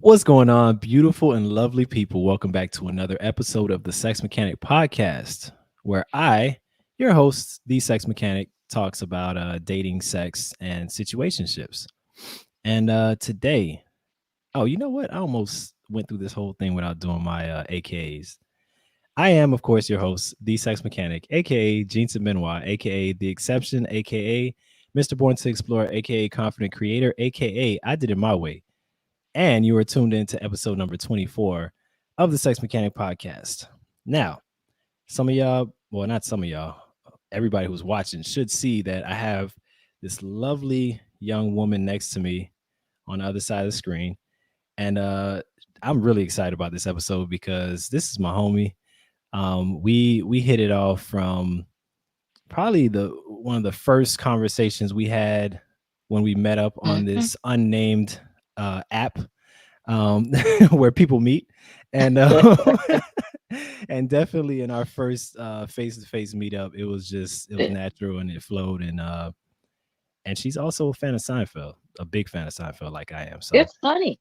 What's going on, beautiful and lovely people? Welcome back to another episode of the Sex Mechanic Podcast, where your host, the Sex Mechanic, talks about dating, sex, and situationships. And today, oh, you know what? I almost went through this whole thing without doing my AKAs. I am, of course, your host, the Sex Mechanic, aka Jeanson Benoit, aka The Exception, aka Mr. Born to Explore, aka Confident Creator, aka I Did It My Way. And you are tuned into episode number 24 of the Sex Mechanic Podcast. Now, some of y'all, well, not some of y'all, everybody who's watching should see that I have this lovely young woman next to me on the other side of the screen. And I'm really excited about this episode because this is my homie. We hit it off from probably the one of the first conversations we had when we met up on this unnamed app where people meet, and and definitely in our first face-to-face meetup, it was natural and it flowed, and she's also a fan of Seinfeld, a big fan of Seinfeld, like I am. So It's funny.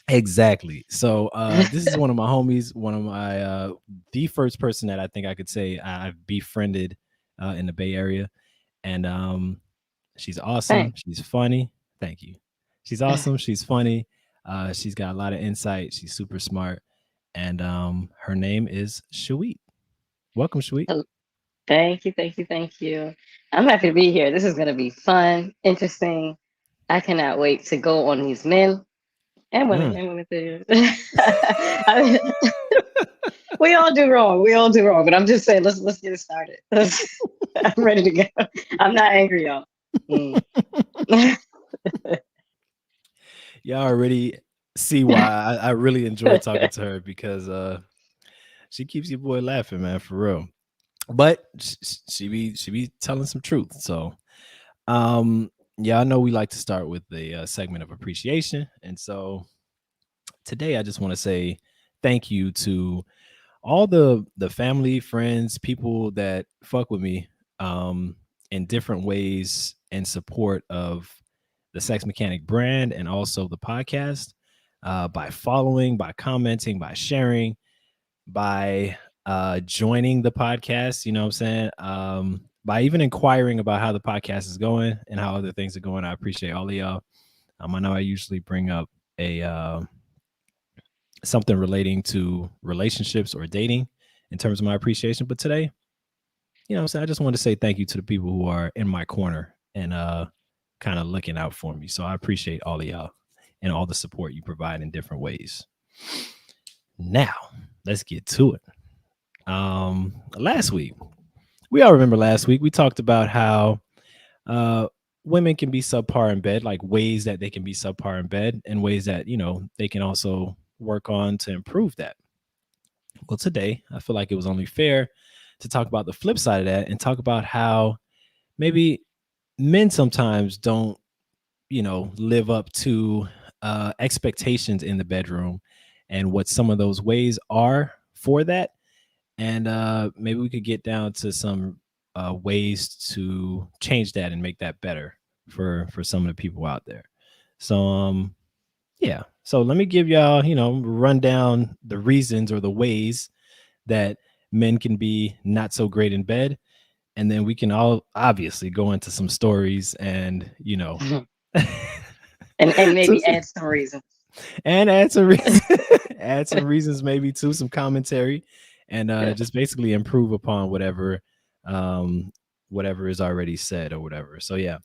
exactly. So this is one of my homies, one of my the first person that I think I could say I've befriended in the Bay Area, and she's awesome. Thanks. She's funny. Thank you. She's awesome. She's funny. She's got a lot of insight. She's super smart. And her name is Shawit. Welcome, Shawit. Thank you, thank you, thank you. I'm happy to be here. This is going to be fun, interesting. I cannot wait to go on these men and women Mm. and women theaters. I mean, we all do wrong. We all do wrong. But I'm just saying, let's get it started. I'm ready to go. I'm not angry, y'all. Mm. Y'all already see why I really enjoy talking to her because she keeps your boy laughing, man, for real. But she be telling some truth. So yeah, I know we like to start with the segment of appreciation, and so today I just want to say thank you to all the family, friends, people that fuck with me in different ways in support of the Sex Mechanic brand and also the podcast, by following, by commenting, by sharing, by joining the podcast, you know what I'm saying? By even inquiring about how the podcast is going and how other things are going. I appreciate all of y'all. I know I usually bring up a something relating to relationships or dating in terms of my appreciation, but today, you know what I'm saying, I just want to say thank you to the people who are in my corner and kind of looking out for me. So I appreciate all of y'all and all the support you provide in different ways. Now, let's get to it. Last week, we all remember last week we talked about how women can be subpar in bed, like ways that they can be subpar in bed and ways that, you know, they can also work on to improve that. Well, today I feel like it was only fair to talk about the flip side of that and talk about how maybe men sometimes don't, you know, live up to expectations in the bedroom and what some of those ways are for that. And maybe we could get down to some ways to change that and make that better for some of the people out there. So yeah, so let me give y'all, you know, run down the reasons or the ways that men can be not so great in bed, and then we can all obviously go into some stories and, you know, and maybe add some reasons. and add some reasons, add some reasons maybe to some commentary, and Yes. just basically improve upon um whatever is already said or whatever. So yeah,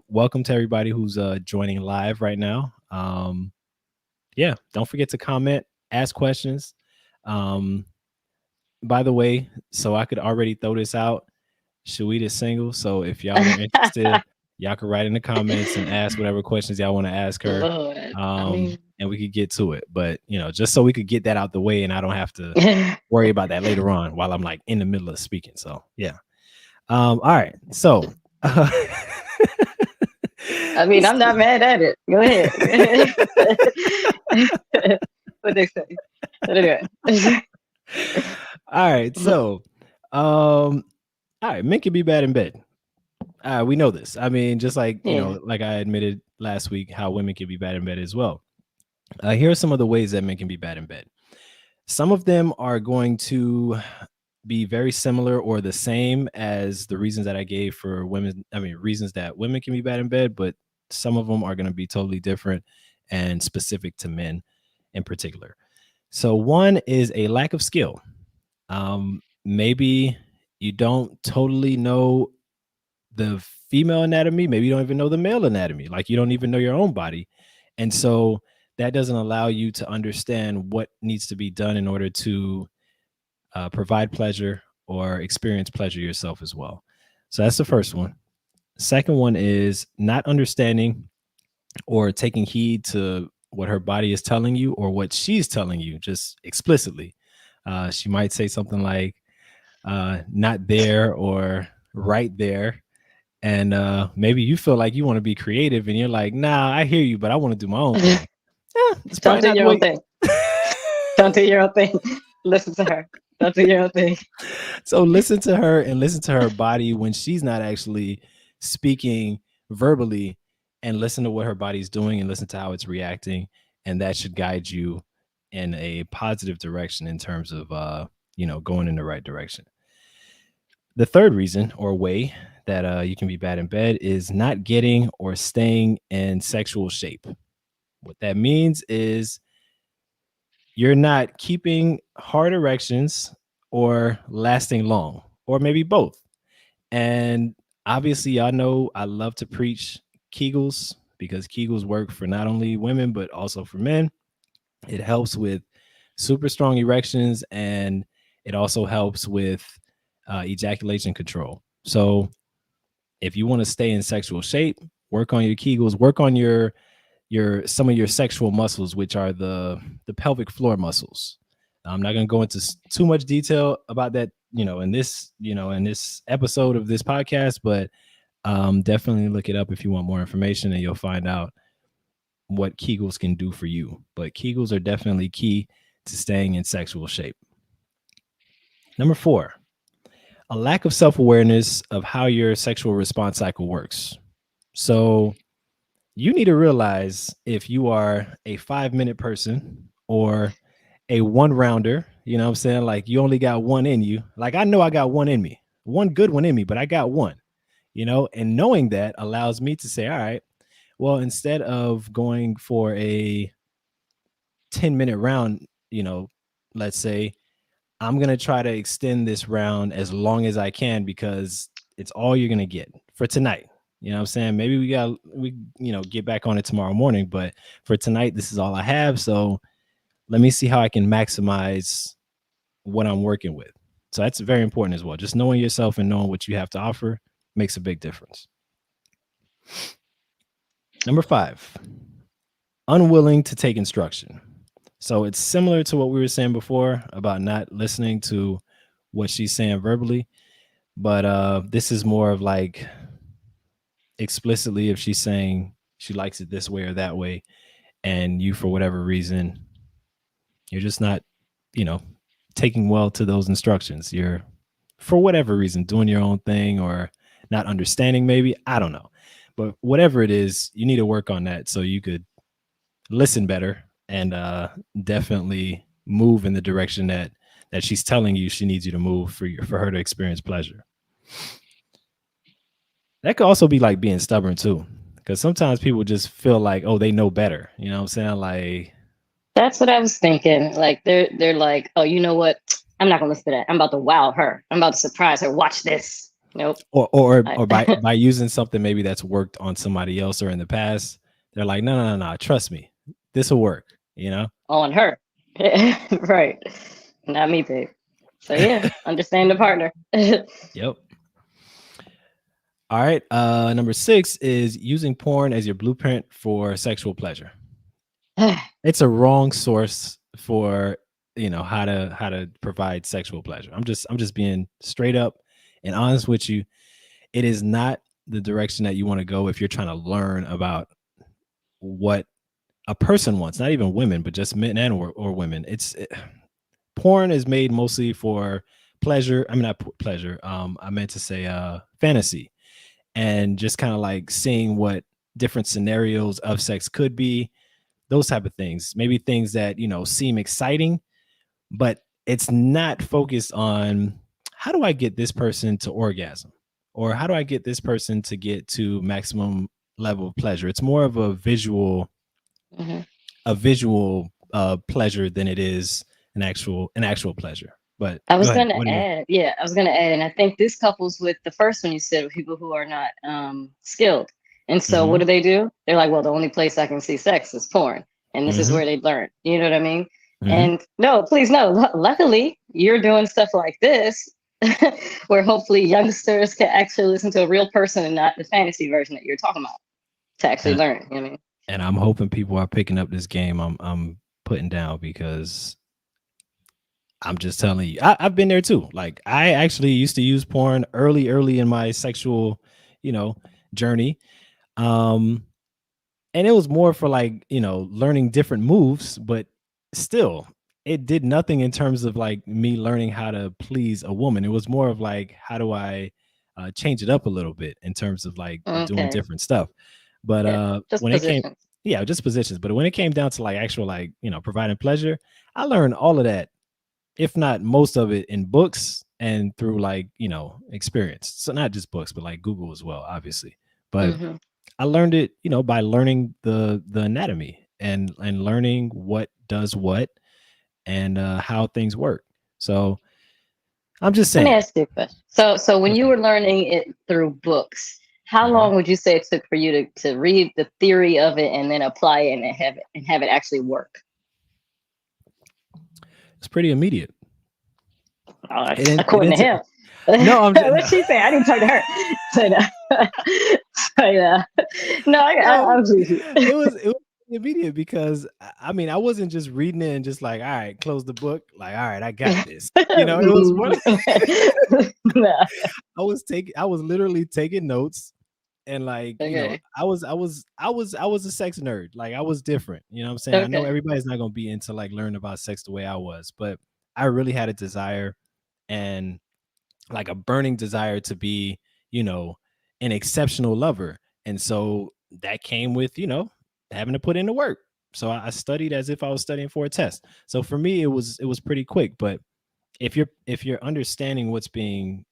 welcome to everybody who's joining live right now. Yeah, don't forget to comment, ask questions. um by the way, so I could already throw this out, Shuita is single, so if y'all are interested, y'all can write in the comments and ask whatever questions y'all want to ask her. Lord, I mean, And we could get to it. But you know, just so we could get that out the way and I don't have to worry about that later on while I'm like in the middle of speaking. So yeah. All right. So I mean, I'm not mad at it. Go ahead. What they say. But anyway. all right. So all right, men can be bad in bed. We know this. I mean, just like, you Yeah. know, like I admitted last week, how women can be bad in bed as well. Here are some of the ways that men can be bad in bed. Some of them are going to be very similar or the same as the reasons that I gave for women. I mean, reasons that women can be bad in bed, but some of them are going to be totally different and specific to men in particular. So, one is a lack of skill. Maybe you don't totally know the female anatomy. Maybe you don't even know the male anatomy. Like you don't even know your own body. And so that doesn't allow you to understand what needs to be done in order to provide pleasure or experience pleasure yourself as well. So that's the first one. Second one is not understanding or taking heed to what her body is telling you or what she's telling you just explicitly. She might say something like, not there or right there. And maybe you feel like you want to be creative and you're like, nah, I hear you, but I want to do my own thing. It's Don't probably do not the your own way. thing. Don't do your own thing. Listen to her. Don't do your own thing. So listen to her and listen to her body when she's not actually speaking verbally, and listen to what her body's doing and listen to how it's reacting. And that should guide you in a positive direction in terms of, going in the right direction. The third reason or way that you can be bad in bed is not getting or staying in sexual shape. What that means is you're not keeping hard erections or lasting long, or maybe both. And obviously, y'all know I love to preach Kegels because Kegels work for not only women, but also for men. It helps with super strong erections and it also helps with ejaculation control. So, if you want to stay in sexual shape, work on your Kegels, work on your some of your sexual muscles, which are the pelvic floor muscles. I'm not going to go into too much detail about that, in this episode of this podcast, but definitely look it up if you want more information, and you'll find out what Kegels can do for you. But Kegels are definitely key to staying in sexual shape. Number 4, a lack of self awareness of how your sexual response cycle works. So you need to realize if you are a 5 minute person or a one rounder, you know what I'm saying? Like you only got one in you. Like I know I got one in me, one good one in me, but I got one, and knowing that allows me to say, all right, well, instead of going for a 10-minute round, let's say, I'm going to try to extend this round as long as I can because it's all you're going to get for tonight. You know what I'm saying? Maybe we get back on it tomorrow morning, but for tonight, this is all I have. So let me see how I can maximize what I'm working with. So that's very important as well. Just knowing yourself and knowing what you have to offer makes a big difference. Number 5, unwilling to take instruction. So it's similar to what we were saying before about not listening to what she's saying verbally, but this is more of like explicitly if she's saying she likes it this way or that way, and you for whatever reason you're just not, you know, taking well to those instructions. You're for whatever reason doing your own thing or not understanding maybe, I don't know. But whatever it is, you need to work on that so you could listen better and definitely move in the direction that she's telling you she needs you to move for her to experience pleasure. That could also be like being stubborn too, because sometimes people just feel like, oh, they know better. You know what I'm saying? Like, That's what I was thinking. Like they're like, oh, you know what? I'm not gonna listen to that. I'm about to wow her. I'm about to surprise her. Watch this. Nope. or I, by using something maybe that's worked on somebody else or in the past, they're like, no, no, no, no, trust me, this will work. You know? on her. Right. Not me, babe. So yeah, understand the partner. Yep. All right. Number 6 is using porn as your blueprint for sexual pleasure. It's a wrong source for how to provide sexual pleasure. I'm just being straight up and honest with you. It is not the direction that you want to go if you're trying to learn about what a person wants, not even women, but just men and or women. Porn is made mostly for pleasure. I mean, not pleasure. I meant to say fantasy, and just kind of like seeing what different scenarios of sex could be. those type of things. Maybe things that, seem exciting, but it's not focused on how do I get this person to orgasm, or how do I get this person to get to maximum level of pleasure. It's more of Hmm. a visual pleasure than it is an actual pleasure. But I go was ahead. gonna What do you? add, yeah, I was gonna add, and I think this couples with the first one you said, with people who are not skilled. And so what Hmm. do? They're like, well, the only place I can see sex is porn, and this is Hmm. where they learn. You know what I mean? Hmm. And no, please no. Luckily, you're doing stuff like this, where hopefully youngsters can actually listen to a real person and not the fantasy version that you're talking about to actually And learn. You know what I mean? and I'm hoping people are picking up this game I'm putting down, because I'm just telling you, I've been there too. Like, I actually used to use porn early in my sexual, you know, journey. Um, and it was more for, like, learning different moves, but still, it did nothing in terms of like me learning how to please a woman. It was more of like, how do I change it up a little bit in terms of like doing Okay, different stuff. But yeah, just when it came, positions. yeah, just positions. But when it came down to like actual, like, providing pleasure, I learned all of that, if not most of it, in books and through, like, experience. So not just books, but like Google as well, obviously. But Hmm. I learned it, by learning the anatomy and learning what does what, and how things work. So I'm just Let me saying. ask you a question. So when you Okay. were learning it through books, how Mhm. long would you say it took for you to read the theory of it and then apply it and have it actually work? It's pretty immediate. It didn't. It According to didn't. him. No, I'm just, no, What's she saying? I didn't talk to her. So, no. So, yeah. No, I no. believe you. It was immediate, because I mean, I wasn't just reading it and just like, all right, close the book. Like, all right, I got this. It was more. No. I was literally taking notes, and like, Okay. I was a sex nerd. Like, I was different. You know what I'm saying? I know Okay. everybody's not gonna be into like learning about sex the way I was, but I really had a desire, and like a burning desire to be, you know, an exceptional lover. And so that came with, having to put in the work. So I studied as if I was studying for a test. So for me, it was pretty quick. But if you're understanding what's being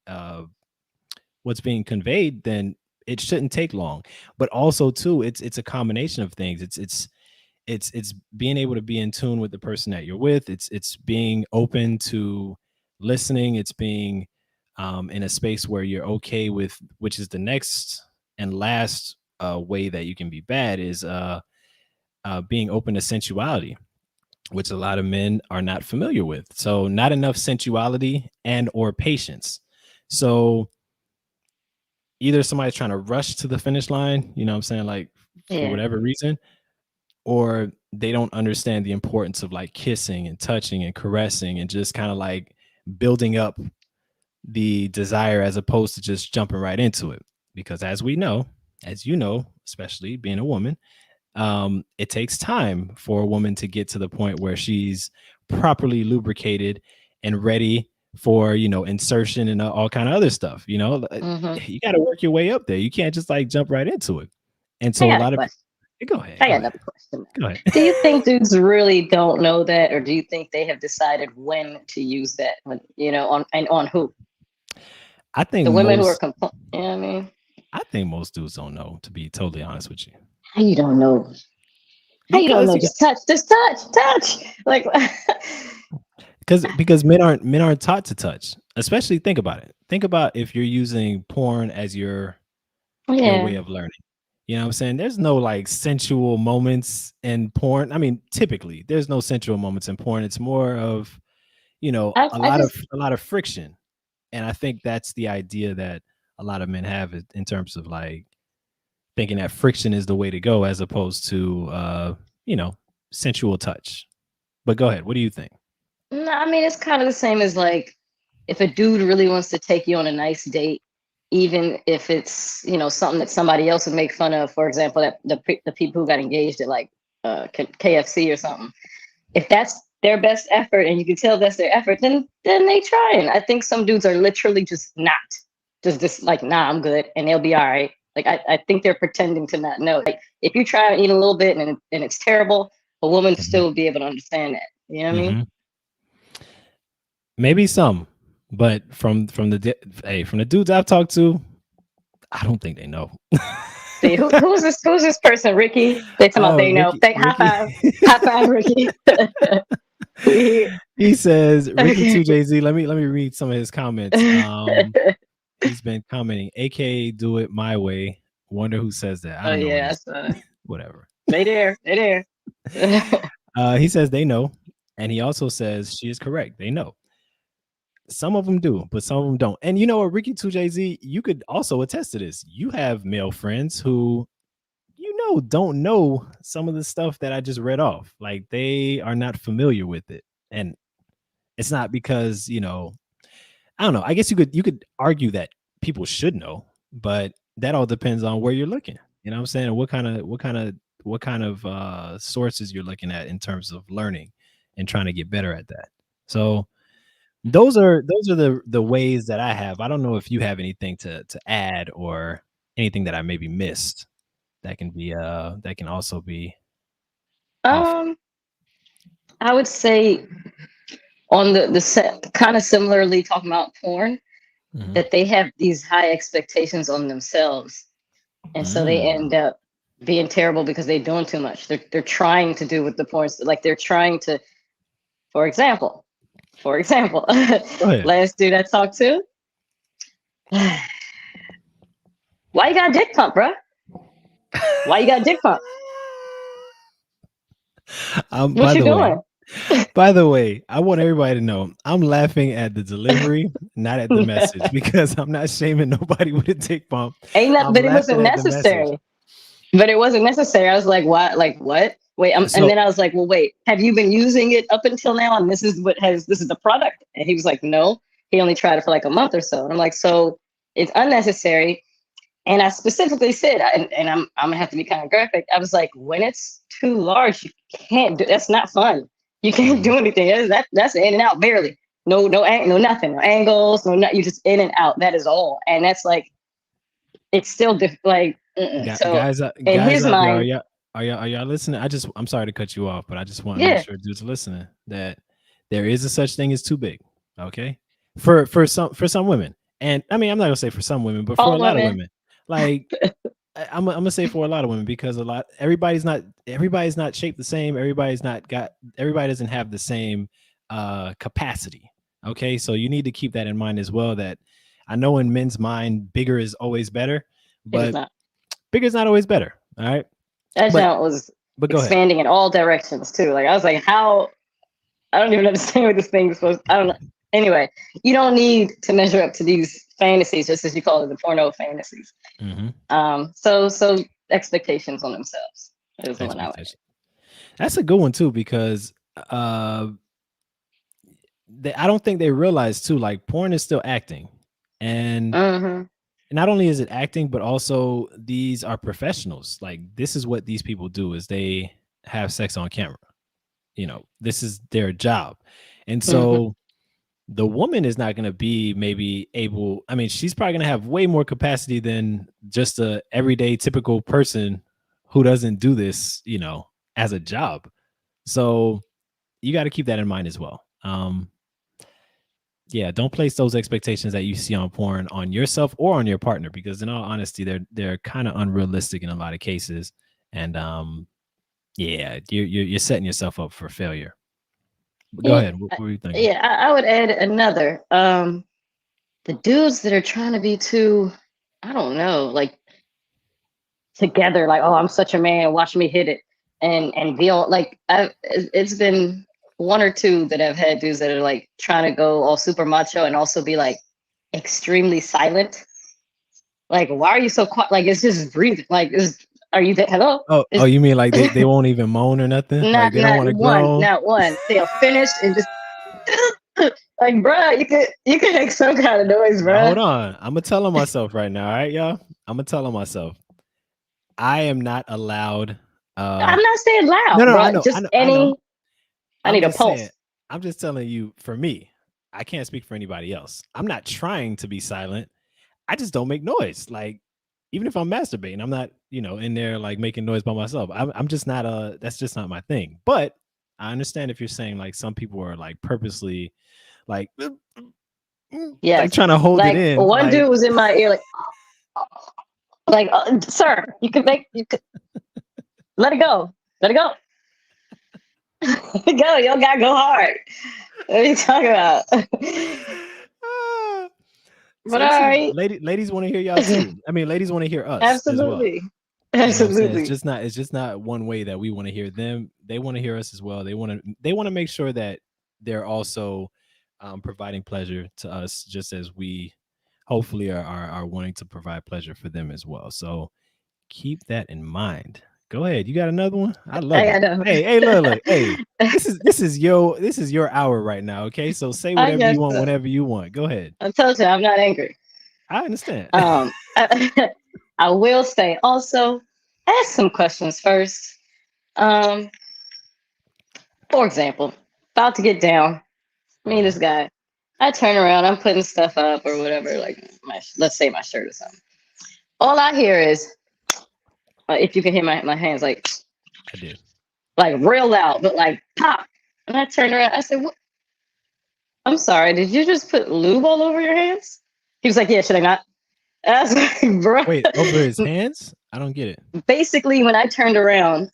conveyed, then it shouldn't take long. But also too, it's a combination of things. It's being able to be in tune with the person that you're with. It's being open to listening. It's being in a space where you're okay with, which is the next and last way that you can be bad, is being open to sensuality, which a lot of men are not familiar with. So not enough sensuality and or patience. So either somebody's trying to rush to the finish line, you know what I'm saying, like, for Yeah. whatever reason, or they don't understand the importance of like kissing and touching and caressing and just kind of like building up the desire, as opposed to just jumping right into it. Because as we know, as you know, especially being a woman, it takes time for a woman to get to the point where she's properly lubricated and ready for, insertion and all kind of other stuff. Hmm. You got to work your way up there. You can't just like jump right into it. And I so a got a lot of question. people, go ahead, I go got ahead, another question. go ahead. Do you think dudes really don't know that, or do you think they have decided when to use that? When, on who? I think The women who are most you know what I mean? I think most dudes don't know, to be totally honest with you. How you don't know? How you don't Because know? you got Just touch. Like, because men aren't taught to touch. Especially, think about it. Think about if you're using porn as your way yeah, of learning. You know what I'm saying? There's no like sensual moments in porn. I mean, typically there's no sensual moments in porn. It's more of, a I lot of just a lot of friction. And I think that's the idea that a lot of men have, in terms of like thinking that friction is the way to go, as opposed to you know, sensual touch. But go ahead. What do you think? no. I mean, it's kind of the same as like if a dude really wants to take you on a nice date, even if it's something that somebody else would make fun of. For example, that the people who got engaged at like KFC or something. If that's their best effort and you can tell that's their effort, then they try. And I think some dudes are literally just not, just like, nah, I'm good, and they'll be all right. Like I think they're pretending to not know. Like if you try and eat a little bit and it's terrible, a woman Mhm. still would be able to understand that. You know what I mean? Mhm. Maybe some, but from the dudes I've talked to, I don't think they know. See, who's this person, Ricky? They talking about Oh, they know. Ricky, Thank Ricky. high five, Ricky. We here. He says Ricky Okay. 2JZ. Let me read some of his comments. He's been commenting, AK do it my way. Wonder who says that. I Oh don't know what yeah, he's that's, whatever. they there. He says they know, and he also says she is correct. They know. Some of them do, but some of them don't. And you know what, Ricky 2JZ, you could also attest to this. You have male friends who don't know some of the stuff that I just read off. Like they are not familiar with it. And it's not because, I don't know. I guess you could argue that people should know, but that all depends on where you're looking. You know what I'm saying? And what kind of sources you're looking at in terms of learning and trying to get better at that. So those are the ways that I have. I don't know if you have anything to add or anything that I maybe missed that can also be offered. um, I would say on the set, kind of similarly talking about porn, Mhm. that they have these high expectations on themselves, and so they Mm. end up being terrible because they're doing too much. They're trying to do what the porn's like. They're trying to, for example, Go ahead. last dude I talked to, why you got a dick pump, bro? Why you got a dick pump? By What you the way, doing? I want everybody to know I'm laughing at the delivery, not at the message, because I'm not shaming nobody with a dick pump. Ain't not, I'm but it laughing wasn't at the message. necessary. But it wasn't necessary. I was like, what? Like what? Wait, and So, then I was like, well, wait, have you been using it up until now? And this is the product. And he was like, no, he only tried it for like a month or so. And I'm like, so it's unnecessary. And I specifically said, and I'm gonna have to be kind of graphic. I was like, when it's too large, you can't do. That's not fun. You can't mhm, do anything. That's in and out barely. No nothing. No angles. No, not you just in and out. That is all. And that's like it's still like so guys, in guys his out there, mind, are y'all listening? I'm sorry to cut you off, but I just want to make yeah, sure dudes are listening that there is a such thing as too big. Okay, for some women, and I mean I'm not gonna say for some women, but for a all lot of women. women, like I'm gonna say for a lot of women because everybody's not shaped the same. Everybody doesn't have the same capacity. Okay, so you need to keep that in mind as well. That I know in men's mind, bigger is always better, It is but not. bigger is not always better. All right, That but jump was go ahead. expanding in all directions too. Like I was like, how? I don't even understand what this thing is supposed. I don't know. Anyway, you don't need to measure up to these fantasies, just as you call it, the porno fantasies. Hmm. So expectations on themselves is the one I would. Expectation. That's a good one too because uh, I don't think they realize too. Like porn is still acting, and Mm-hmm. not only is it acting, but also these are professionals. Like this is what these people do is they have sex on camera. This is their job. And Mm-hmm. so the woman is not going to be maybe able, I mean, she's probably going to have way more capacity than just a everyday typical person who doesn't do this, as a job. So you got to keep that in mind as well. Yeah, don't place those expectations that you see on porn on yourself or on your partner because in all honesty they're kind of unrealistic in a lot of cases, and yeah, you're setting yourself up for failure. But go Yeah, ahead, what were you thinking? yeah. I would add another. The dudes that are trying to be too, I don't know, like together, like, oh, I'm such a man, watch me hit it, and be all like, it's been one or two that I've had dudes that are like trying to go all super macho and also be like extremely silent. Like, why are you so quiet? Like, it's just breathing. Like, are you there? Hello? Oh, It's you mean like they won't even moan or nothing, like they don't not want to one, groan? not one. They'll finish and just like, bruh, you could make some kind of noise, Now hold bruh. on, I'm gonna tell on myself right now. All right, y'all, I'm gonna tell on myself. I am not allowed. I'm not saying No, loud, no, I bruh. know, I Just know, I know. any. I I'm need a just saying. pulse. I'm just telling you. For me, I can't speak for anybody else. I'm not trying to be silent. I just don't make noise. Like, even if I'm masturbating, I'm not, in there like making noise by myself. I'm just not that's just not my thing. But I understand if you're saying like some people are like purposely like like Yes. trying to hold it Like in. one Like dude was in my ear, like, sir, you could let it go, let it go, let it go. You don't gotta go hard. What are you talking about? ah, But so you all see, right, ladies want to hear y'all too. I mean, ladies want to hear us as well. absolutely, You know what I'm saying? absolutely. It's just not one way that we want to hear them. They want to hear us as well. They want to make sure that they're also providing pleasure to us, just as we hopefully are wanting to provide pleasure for them as well. So keep that in mind. Go ahead. You got another one? I love I it. know. Hey, look. Hey, this is your hour right now. Okay, so say I whatever guess you want so. whenever you want. Go ahead. I told you I'm not angry. I understand. I will say also ask some questions first. Um, for example, about to get down, me and Mhm. this guy. I turn around, I'm putting stuff up or whatever, like let's say my shirt or something. All I hear is, if you can hear my hands, I did. like real loud, but like pop. And I turned around, I said, "What? I'm sorry, did you just put lube all over your hands?" He was like, "Yeah, should I not?" I was like, "Bro." Wait, over his hands? I don't get it. Basically, when I turned around,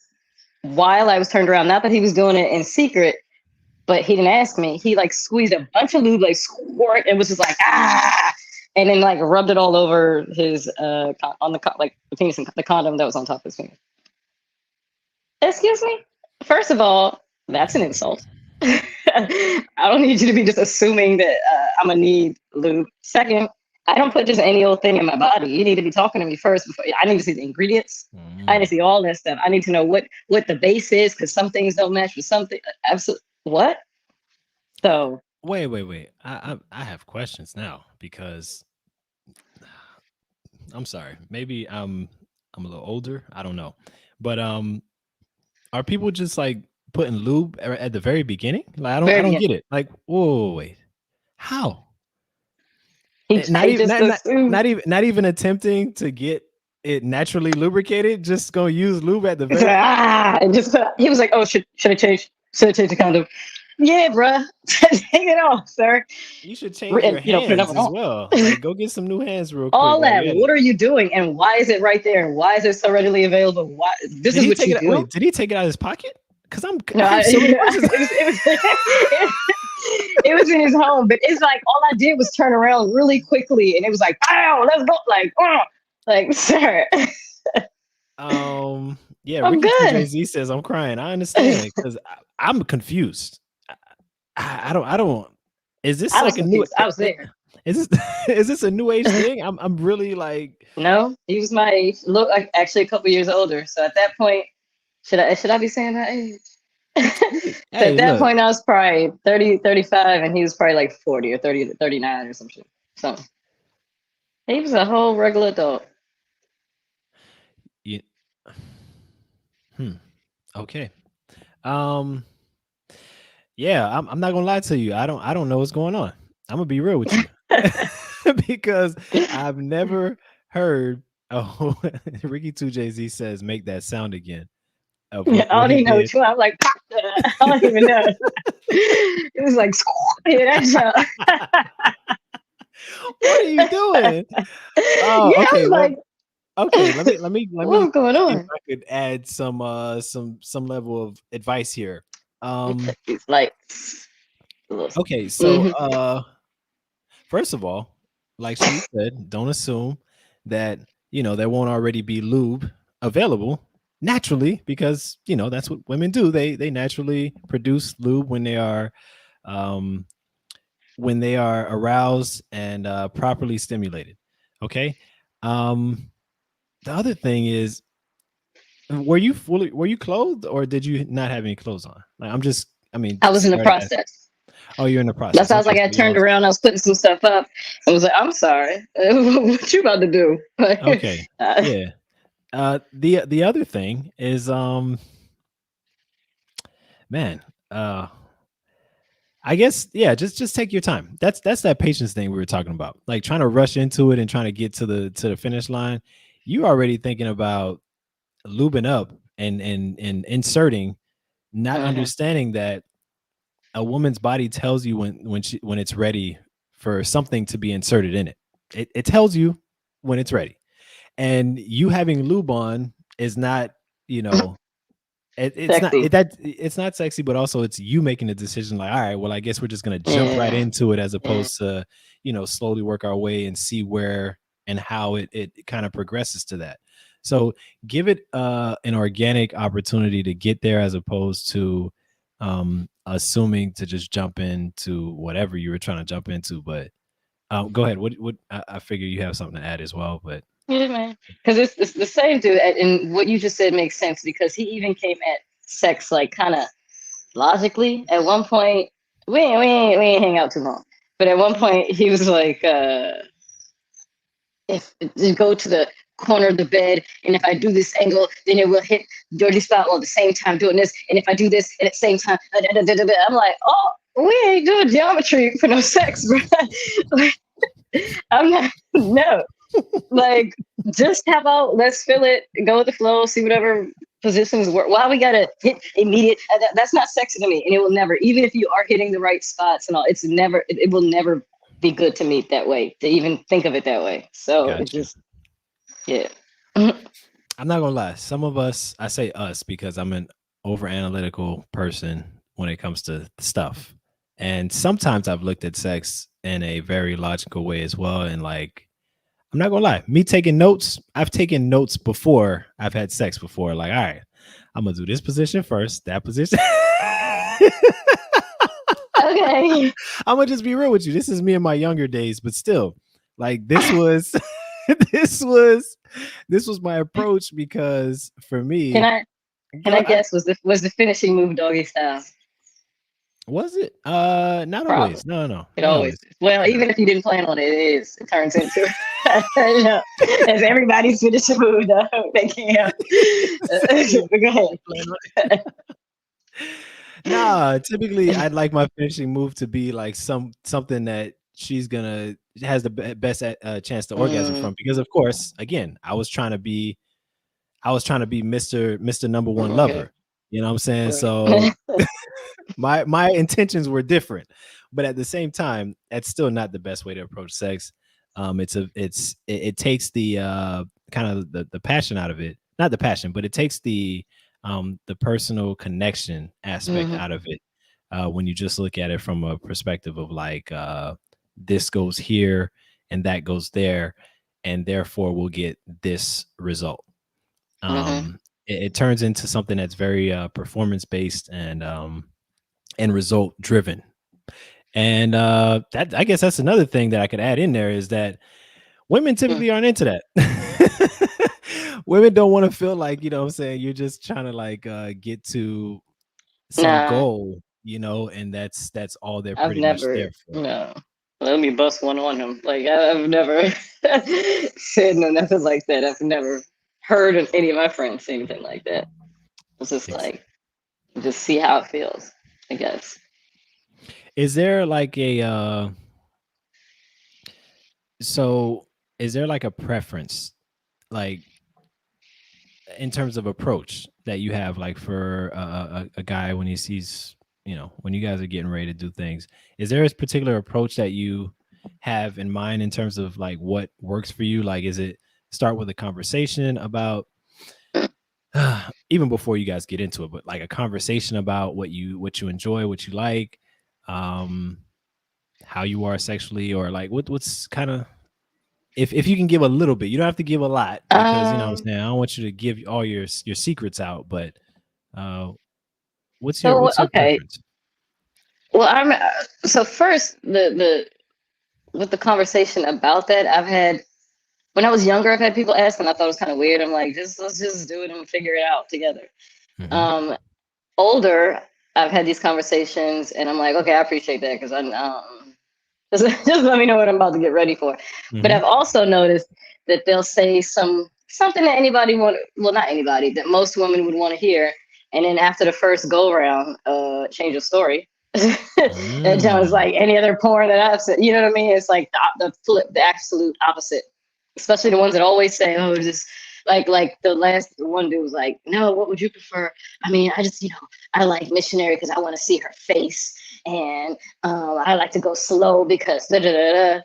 while I was turned around, not that he was doing it in secret, but he didn't ask me. He like squeezed a bunch of lube, like squirt, and was just like ah, and then like rubbed it all over his on the like the penis and the condom that was on top of his penis. Excuse me. First of all, that's an insult. I don't need you to be just assuming that I'm gonna need lube. Second, I don't put just any old thing in my body. You need to be talking to me first. Before I need to see the ingredients. I need to Mm. see all that stuff. I need to know what the base is because some things don't match with something. Absolutely. What? So Wait. I have questions now because I'm sorry. Maybe I'm a little older. I don't know. But are people just like putting lube at the very beginning? Like I very don't beginning, get it. Like whoa, wait. How? Not he even just assumed. not even attempting to get it naturally lubricated, just gonna use lube at the It's like, very and just he was like, "Oh, should I change? Should I change the condom?" Yeah, bruh, take it off, sir. you should change And your put it up hands and as on. well. Like go get some new hands real quick All while that. you're at it. What are you doing? And why is it right there? And why is it so readily available? Why this Did is he what take you it? do? Wait, did he take it out of his pocket? Because No, I have so many questions. it was it was in his home, but it's like all I did was turn around really quickly, and it was like, "Ow, let's go!" Like, sir, Yeah, I'm Ricky Two good. Jay Z says I'm crying. I understand because I'm confused. I don't. Is this I was like a new? confused. I was there. Is this is this a new age thing? I'm really like. No, he was my age. Look, like actually a couple years older. So at that point, should I be saying my age? So at Hey, that look, point, I was probably 30, 35, and he was probably like 40 or 30 to 39 or some shit. So he was a whole regular adult. you, hmm. Okay. Um. Yeah, I'm not gonna lie to you. I don't know what's going on. I'm gonna be real with you because I've never heard. Oh, Ricky Two Jay Z says make that sound again of I what don't he even know did. which one. I'm like, I don't even know. It was like, yeah, that What are you joke. doing? Oh, Yeah, I okay. was Well, like, okay. Let me what's going see if on? I could add some level of advice here. Um, It's like, okay, so mm-hmm. first of all, like she said, don't assume that there won't already be lube available naturally because that's what women do. They naturally produce lube um when they are aroused and properly stimulated. Okay. Um, the other thing is, were you clothed or did you not have any clothes on? Like, I mean, I was in the sorry to ask. process. Oh, you're in the That's process. why I was Okay, like, I so turned around, I was putting some stuff up. I was like, I'm sorry. What you about to do? okay, yeah. The other thing is, man, uh, I guess yeah, just take your time. That's that patience thing we were talking about. Like trying to rush into it and trying to get to the finish line. you already thinking about lubing up and inserting, not Hmm. understanding that a woman's body tells you when it's ready for something to be inserted in it. It tells you when it's ready. And you having lube on is not, you know, it's not Sexy. it's not sexy, but also it's you making the decision like, all right, well, I guess we're just gonna jump right Yeah. into it as Yeah. opposed to, slowly work our way and see where and how it kind of progresses to that. So give it an organic opportunity to get there as opposed to assuming to just jump into whatever you were trying to jump into. But go ahead. What I figure you have something to add as well, but Yeah, man. Because it's the same dude, and what you just said makes sense because he even came at sex like kind of logically. At one point, we ain't hang out too long, but at one point he was like, if you go to the corner of the bed, and if I do this angle, then it will hit dirty spot while at the same time doing this, and if I do this and at the same time, I'm like, oh, we ain't doing geometry for no sex, bro. Like, I'm not, no. Like, just have out, let's feel it, go with the flow, see whatever positions work. Why we gotta hit immediate? That's not sexy to me, and it will never. Even if you are hitting the right spots and all, it's never. It will never be good to me that way. To even think of it that way. So it got you. just, yeah. Mhm. I'm not gonna lie. Some of us, I say us because I'm an over analytical person when it comes to stuff. And sometimes I've looked at sex in a very logical way as well. And like, I'm not gonna lie, me taking notes, I've taken notes before I've had sex before. Like, all right, I'm gonna do this position first, that position. Okay. I'm gonna just be real with you. This is me in my younger days, but still, like this was this was this was my approach because for Can me, I can go I I, guess was the finishing move doggy style? was it? Not Probably. always. No, no, no, It not always always. is. Well, No. even if you didn't plan on it, it is. It turns into you know, as everybody's finishing move though. They can't. But go ahead. You plan on Nah, typically I'd like my finishing move to be like something that she's gonna has the best chance to orgasm Mm, from because of course, again, I was trying to be Mr. Number One okay. lover. You know what I'm saying? So Right. my intentions were different, but at the same time, that's still not the best way to approach sex. It takes the kind of the passion out of it, not the passion, but it takes the personal connection aspect Hmm. out of it when you just look at it from a perspective of like this goes here and that goes there, and therefore we'll get this result. Hmm. It turns into something that's very performance based and result driven. And that I guess that's another thing that I could add in there is that women typically aren't into that. Women don't want to feel like, what I'm saying, you're just trying to like get to some Nah, goal, and that's all they're I've pretty much never. there for. No. Let me bust one on him. Like I've never said no nothing like that. I've never heard of any of my friends say anything like that. It's just Ex- like just see how it feels. I guess. Is there like a so is there like a preference like in terms of approach that you have like for a guy when he sees when you guys are getting ready to do things, is there a particular approach that you have in mind in terms of like what works for you? Like is it start with a conversation about even before you guys get into it, but like a conversation about what you enjoy, what you like, um how you are sexually, or like what's kind of, if you can give a little bit, you don't have to give a lot because what I'm Um. saying, I don't want you to give all your secrets out, but uh what's your So what's your okay. preference? Well, I'm so first the with the conversation about that. I've had when I was younger. I've had people ask, and I thought it was kind of weird. I'm like, just let's just do it and figure it out together. Hmm. Um, Older, I've had these conversations, and I'm like, okay, I appreciate that because just let me know what I'm about to get ready for. But Hmm. I've also noticed that they'll say something that anybody want, well, not anybody, that most women would want to hear, and then after the first go round, change the story. And John's Mm. like any other porn that I've seen, you know what I mean? It's like the flip, the absolute opposite. especially the ones that always say, "Oh, just like the last one dude was like, no, what would you prefer? I mean, I just I like missionary because I want to see her face, and I like to go slow because da da da da."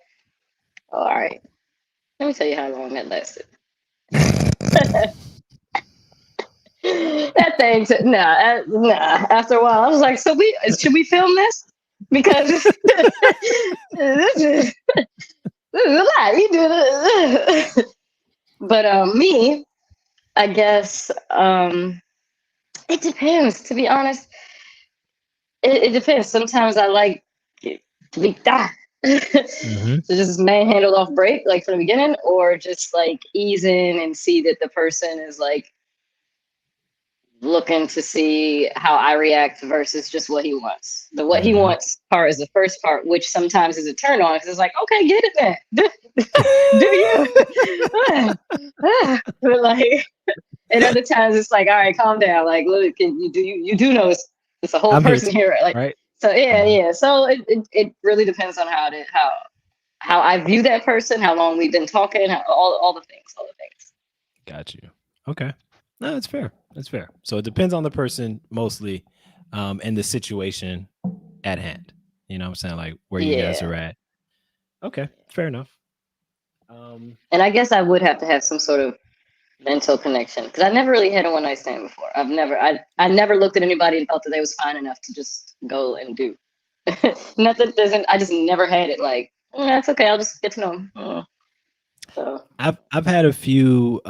All right, let me tell you how long that lasted. That thing, nah. After a while, I was like, "So we should we film this? Because this is this is a lot. You do this." But me, I guess it depends. To be honest, it depends. Sometimes I like to be Hmm. to just manhandled off break like from the beginning, or just like ease in and see that the person is like looking to see how I react versus just what he wants. The what he Hmm. wants part is the first part, which sometimes is a turn on because it's like, okay, get it then. Do you? But like, and other times it's like, all right, calm down. Like, look, you do know it's a whole I'm here person too, here, right? Like, right? so yeah, Mhm. yeah. So it really depends on how I view that person, how long we've been talking, all the things, all the things. Got you. Okay. No, it's fair. That's fair. So it depends on the person mostly, and the situation at hand. You know what I'm saying? Like where you guys are Yeah. at. Okay. Fair enough. Um, And I guess I would have to have some sort of mental connection because I never really had a one night stand before. I never looked at anybody and felt that they was fine enough to just go and do. Nothing doesn't. I just never had it. Like, that's okay. I'll just get to know him. So I've had a few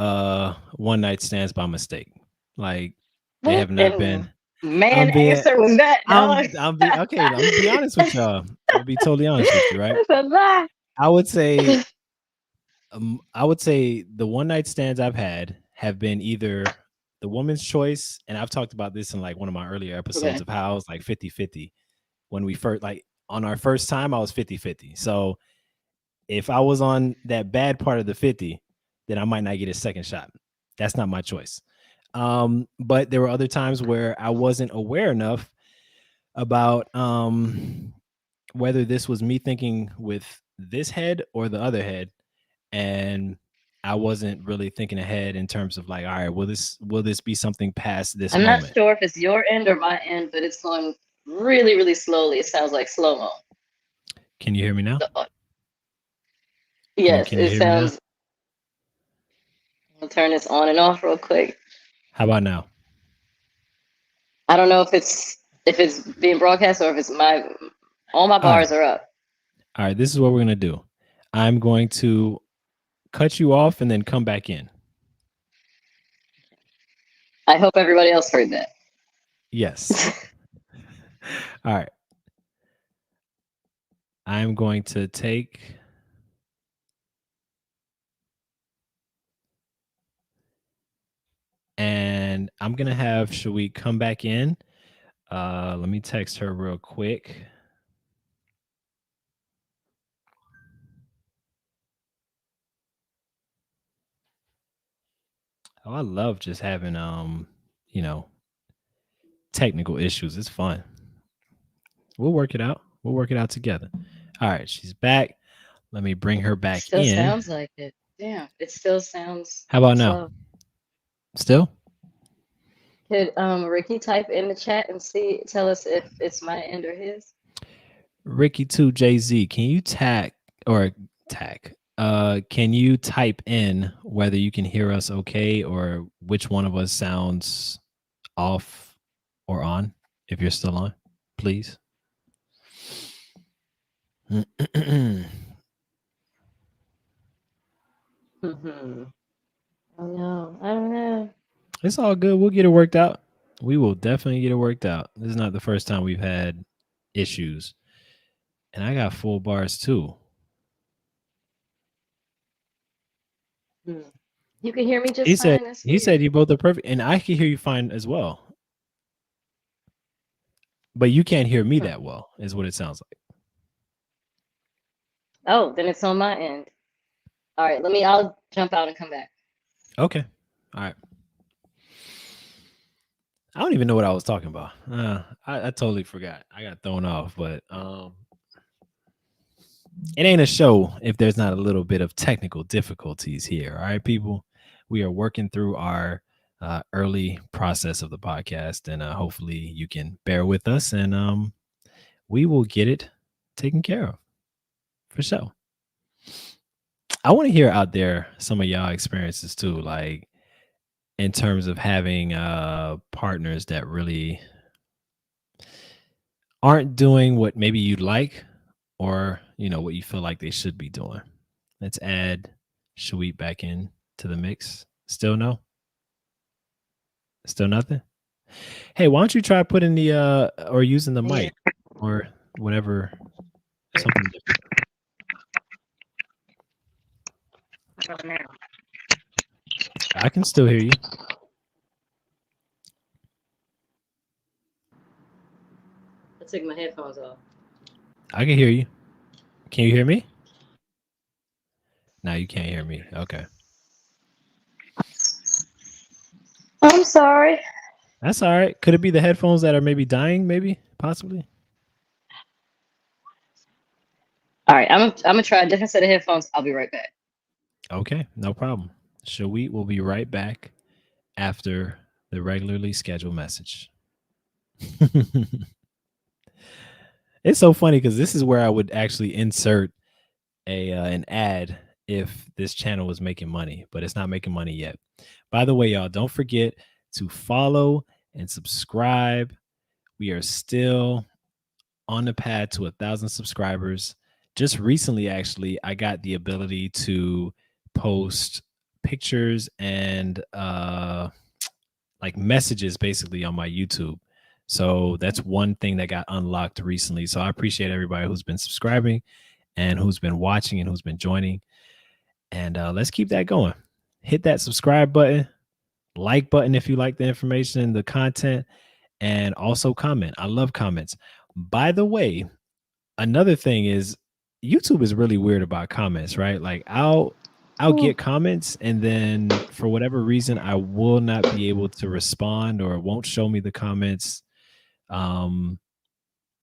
one night stands by mistake. Like they what have not in been. man I'm being answer was that, dog? I'm be okay. I'm gonna be honest with y'all. I'm gonna be totally honest with you, right? That's a lie. I would say I would say the one night stands I've had have been either the woman's choice, and I've talked about this in like one of my earlier episodes Okay. of how I was like 50-50 when we first like on our first time I was 50-50. So if I was on that bad part of the 50, then I might not get a second shot. That's not my choice. But there were other times where I wasn't aware enough about whether this was me thinking with this head or the other head, and I wasn't really thinking ahead in terms of like, all right, will this be something past this I'm not moment? sure if it's your end or my end, but it's going really, really slowly. It sounds like slow mo. Can you hear me now? Can you Yes, can you it hear me now? sounds. I'll turn this on and off real quick. How about now? I don't know if it's being broadcast or if it's my all my All right. bars are up. All right, this is what we're gonna do. I'm going to cut you off and then come back in. I hope everybody else heard that. Yes. All right. I'm going to take and I'm gonna have Shaweek come back in. Let me text her real quick. Oh, I love just having you know, technical issues. It's fun. We'll work it out. We'll work it out together. All right, she's back. Let me bring her It back still in. sounds like it. Damn, it still sounds How about now? slow. Still? Could Ricky type in the chat and tell us if it's my end or his? Ricky 2 Jay-Z, can you tag? Can you type in whether you can hear us okay or which one of us sounds off or on if you're still on, please? Mm-hmm. I don't know. I don't know. It's all good. We'll get it worked out. We will definitely get it worked out. This is not the first time we've had issues. And I got full bars too. Hmm. You can hear me He just said fine. That's he weird. said you both are perfect, and I can hear you fine as well. But you can't hear me Hmm. that well, is what it sounds like. Oh, then it's on my end. All right, I'll jump out and come back. Okay. All right. I don't even know what I was talking about. I totally forgot. I got thrown off, but It ain't a show if there's not a little bit of technical difficulties here. All right, people. We are working through our early process of the podcast, and hopefully you can bear with us, and we will get it taken care of for sure. I want to hear out there some of y'all experiences too, like in terms of having partners that really aren't doing what maybe you'd like, or what you feel like they should be doing. Let's add Sweet back in to the mix. Still no? Still nothing? Hey, why don't you try putting the or using the Yeah. mic or whatever, something different. I can still hear you. I took my headphones off. I can hear you. Can you hear me? No, you can't hear me. Okay. I'm sorry. That's all right. Could it be the headphones that are maybe dying, maybe? Possibly? All right, I'm gonna try a different set of headphones. I'll be right back. Okay, no problem. Shawit will be right back after the regularly scheduled message. It's so funny because this is where I would actually insert a an ad if this channel was making money, but it's not making money yet. By the way, y'all, don't forget to follow and subscribe. We are still on the path to 1,000 subscribers. Just recently, actually, I got the ability to post pictures and like messages basically on my YouTube. So that's one thing that got unlocked recently. So I appreciate everybody who's been subscribing and who's been watching and who's been joining. And let's keep that going. Hit that subscribe button, like button if you like the information, the content, and also comment. I love comments. By the way, another thing is YouTube is really weird about comments, right? Like I'll Hmm. get comments and then for whatever reason I will not be able to respond, or it won't show me the comments um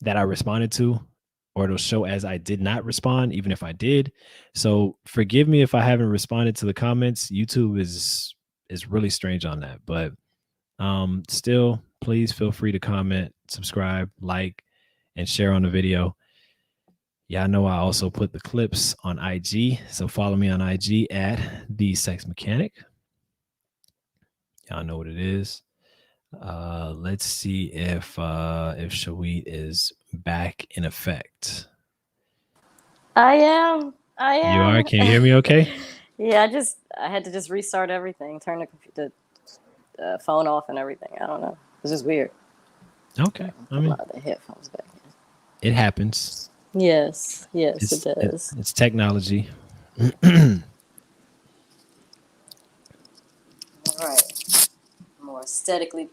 that I responded to, or it'll show as I did not respond even if I did. So forgive me if I haven't responded to the comments. YouTube is really strange on that, but still please feel free to comment, subscribe, like, and share on the video. Y'all know I also put the clips on IG, so follow me on IG at the Sex Mechanic. Y'all know what it is. Let's see if Shawit is back in effect. I am. I You are? am. Can you hear me okay? Yeah, I had to just restart everything, turn the phone off and everything. I don't know. It's just weird. Okay. I Put my mean, other headphones back it happens. in. Yes, yes, it It's does. it's technology. All right, more aesthetically.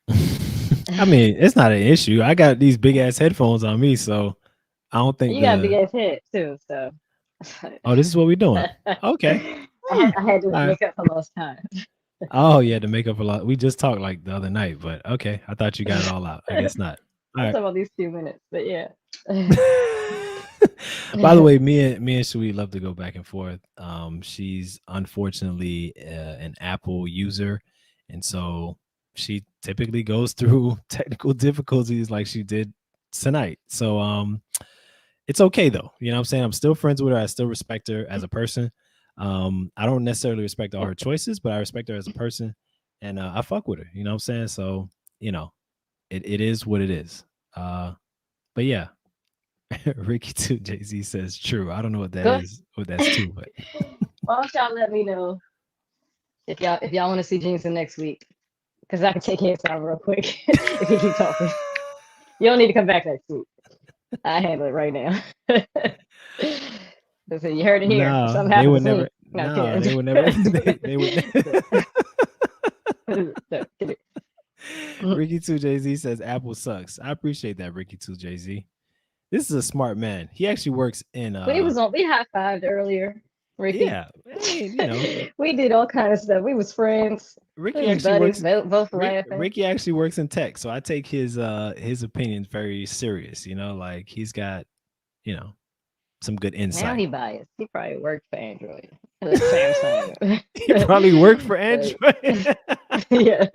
I mean, it's not an issue. I got these big ass headphones on me, so I don't think You got a big the ass head too, so oh, this is what we're doing. I Okay. had Hmm. I had to All right. make up for lost time. Oh yeah, to make up a lot. We just talked like the other night, but okay. I thought you got it all out. I guess not. All I'm right. talking about these few minutes, but yeah. By the way, me and Shui love to go back and forth. She's unfortunately an Apple user, and so she typically goes through technical difficulties like she did tonight. So it's okay though. You know what I'm saying? I'm still friends with her. I still respect her as a person. I don't necessarily respect all her choices, but I respect her as a person, and I fuck with her. You know what I'm saying? So you know, it is what it is. But yeah, Ricky too. Jay Z says true. I don't know what that Good. is, what that's too, but Why don't y'all let me know if y'all want to see Jameson next week? Because I can take his time real quick if you keep talking. You don't need to come back next week. I handle it right now. Listen, you heard it here. If nah, something they happens, would it's never. me. Not Nah, kidding. they would never. They would. No, kidding. Ricky too. Jay Z says Apple sucks. I appreciate that, Ricky too. Jay Z. This is a smart man. He actually works in We high fived earlier, Ricky. yeah. I mean, you know, We did all kind of stuff. We was friends. We Ricky was actually buddies, works. both laughing. Ricky actually works in tech, so I take his opinions very serious. You know, like he's got, you know, good Now insight. he biased. He probably worked for Android. Samsung. He probably worked for But Android. yeah.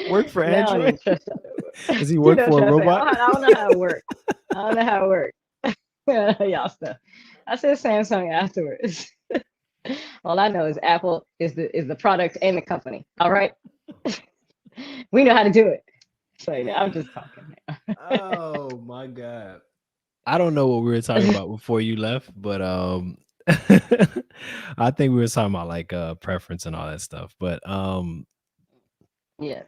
Work for Now I don't Android? even trust that no more. Does he You work know, for a try to say, robot? I don't know how it works. I don't know how it works. Y'all stuff. I said Samsung afterwards. All I know is Apple is the product and the company. All right, we know how to do it. So I'm just talking now. Oh my god. I don't know what we were talking about before you left, but I think we were talking about like preference and all that stuff. But Yeah.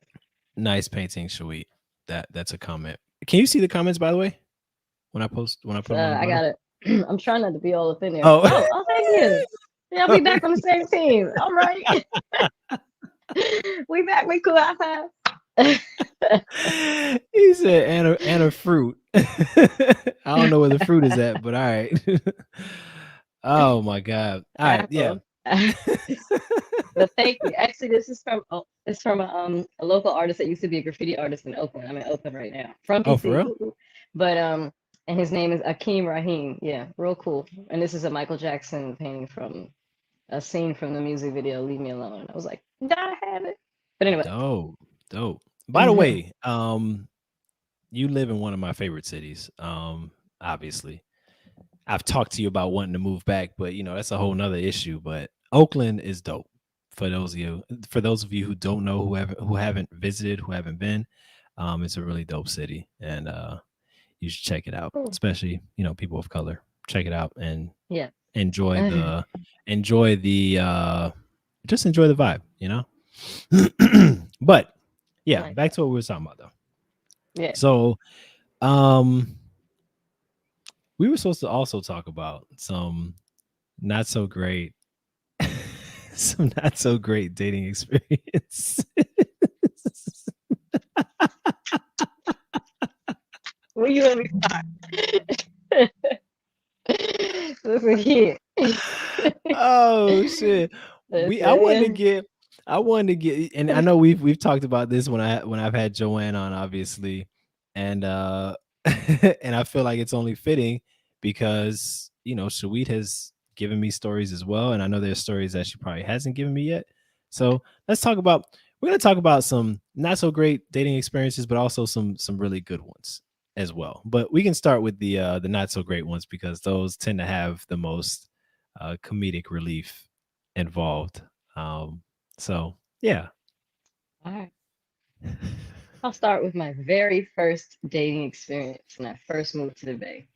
nice painting, Shawit. That's a comment. Can you see the comments by the way? When I put So them on the I bottom? got it. I'm trying not to be all up in there. Oh, Oh, thank you. Yeah, we back on the same team. All right. We back. We cool. High five. he said and a fruit. I don't know where the fruit is at, but all right. Oh my god. All right, yeah. Apple. But thank you. Actually, this is from it's from a local artist that used to be a graffiti artist in Oakland. I'm in Oakland right now from Oh, for PC. real? But and his name is Akeem Rahim. Yeah, real cool. And this is a Michael Jackson painting from a scene from the music video "Leave Me Alone." I was like, gotta have it. But anyway, Dope. Dope. By the way, you live in one of my favorite cities. Obviously. I've talked to you about wanting to move back, but that's a whole nother issue. But Oakland is dope. For those of you who don't know, who haven't visited, who haven't been, it's a really dope city, and you should check it out. cool. Especially people of color. Check it out and Yeah. enjoy the enjoy the just enjoy the vibe. But yeah, Nice. back to what we were talking about though. Yeah. So um we were supposed to also talk about not so great some not so great dating experience. Where you let me start? Listen here. Oh shit. We I wanted to Listen. get I wanted to get and I know we've talked about this when I've had Joanne on, obviously. And and I feel like it's only fitting because Shawit has given me stories as well. And I know there's stories that she probably hasn't given me yet. So we're gonna talk about some not so great dating experiences, but also some really good ones as well. But we can start with the not so great ones because those tend to have the most comedic relief involved. So yeah. All right. I'll start with my very first dating experience when I first moved to the Bay.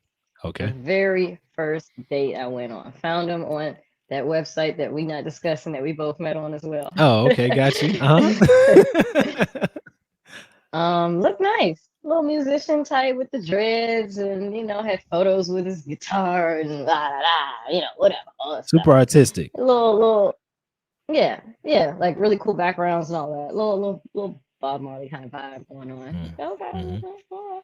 The Okay. very first date I went on. Found him on that website that we not discussing that we both met on as well. Oh, okay, got you. Uh-huh. Looked nice. Little musician type with the dreads and had photos with his guitar and la la la, whatever, all that stuff. Super artistic. Little yeah, like really cool backgrounds and all that. Little Bob Marley kind of vibe going on. Okay, Mm-hmm. okay, all right.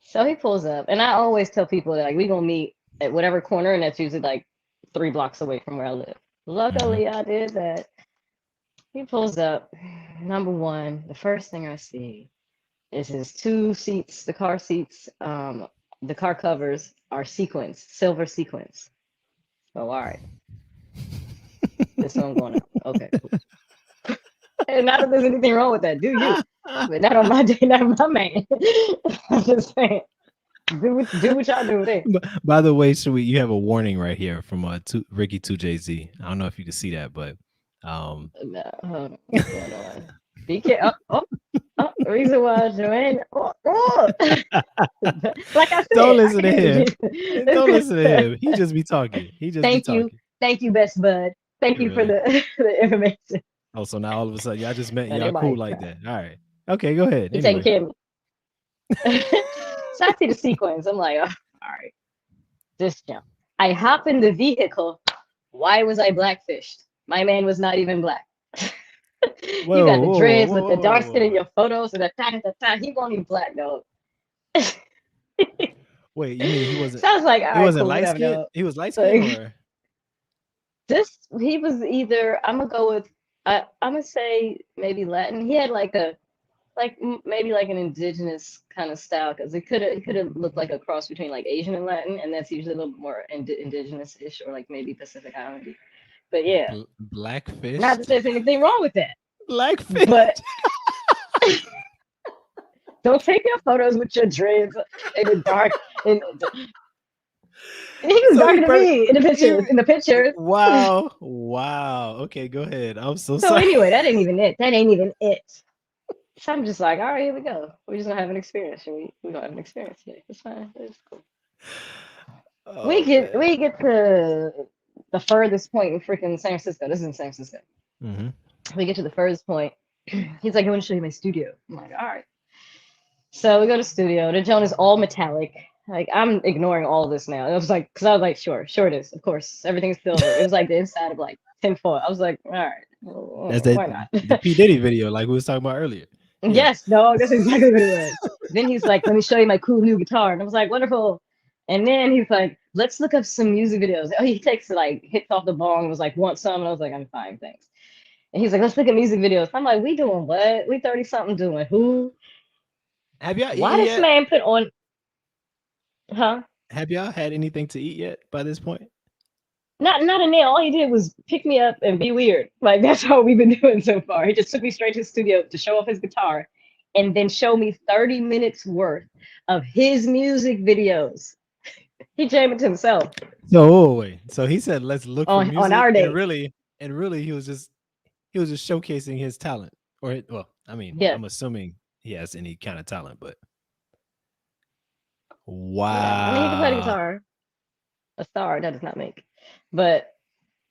So he pulls up, and I always tell people that like we gonna meet at whatever corner, and that's usually like 3 blocks away from where I live. Mm-hmm. Luckily, I did that. He pulls up. Number one, the first thing I see is his two seats, the car seats, the car covers are sequins, silver sequins. Oh, all right. This one going up. Okay, cool. And not that there's anything wrong with that, do you? But not on my day, not on my man. I'm just saying, do what y'all do there. By the way, Sweet, you have a warning right here from Ricky 2JZ. I don't know if you can see that, but No, hold on. What's going on? Be careful. Reason why Joanne. Like I don't said, I listen can to him. Don't do listen to him. He just be talking. He just be talking. thank you, best bud. Thank you for Really. the information. Oh, so now all of a sudden y'all just met and And y'all cool everybody, like that. All right. Okay, go ahead. he taking Anyway. care of me. So I see the sequence. I'm like, oh, all right, this jump. I hop in the vehicle. Why was I blackfished? My man was not even black. You Whoa, got the whoa, whoa, dreads whoa, with the whoa, whoa, dark whoa, skin in whoa. your photos and the time. He won't even black, dog. Wait, you mean So I was like, all he right, wasn't cool, light whatever, skinned? dog. He was light skinned Like or this, he was either I'm gonna go with I'm gonna say maybe Latin. He had like a like maybe like an indigenous kind of style because it could have looked like a cross between like Asian and Latin, and that's usually a little more indigenous-ish or like maybe Pacific Islandy. But yeah, not Blackfish. that there's anything wrong with that, Blackfish. but don't take your photos with your dreads in the dark. And he was So darker than me in the he, pictures. In the pictures. wow. Wow. Okay, go ahead. I'm so So sorry. anyway, that ain't even it. That ain't even it. So I'm just like, all right, here we go. We're just gonna have an experience. We gonna have an experience today. It's fine. It's cool. We Oh get man. we get to the furthest point in freaking San Francisco. This is in San Francisco. Hmm. We get to the furthest point. He's like, I want to show you my studio. I'm like, all right. So we go to studio. The joint is all metallic. Like I'm ignoring all of this now. It was like, cause I was like, sure it is. Of course, everything's silver. It was like the inside of like tinfoil. I was like, all right, That's well, that why the not? P Diddy video, like we was talking about earlier. Yeah. Yes, no, that's exactly what it was. Then he's like, let me show you my cool new guitar. And I was like, wonderful. And then he's like, let's look up some music videos. Oh, he takes like hits off the bong and was like, want some? And I was like, I'm fine, thanks. And he's like, let's look at music videos. I'm like, we doing what? We 30 something doing who? Have y'all Why eaten this yet? man put on, huh? Have y'all had anything to eat yet by this point? Not a nail. All he did was pick me up and be weird. Like that's all we've been doing so far. He just took me straight to the studio to show off his guitar and then show me 30 minutes worth of his music videos. He jammed it to himself So wait. So he said, "Let's look for on music," our date. and really, he was just showcasing his talent. Well, I mean, Yeah. I'm assuming he has any kind of talent, but Yeah. I mean he can play the wow. guitar. A star that does not make. But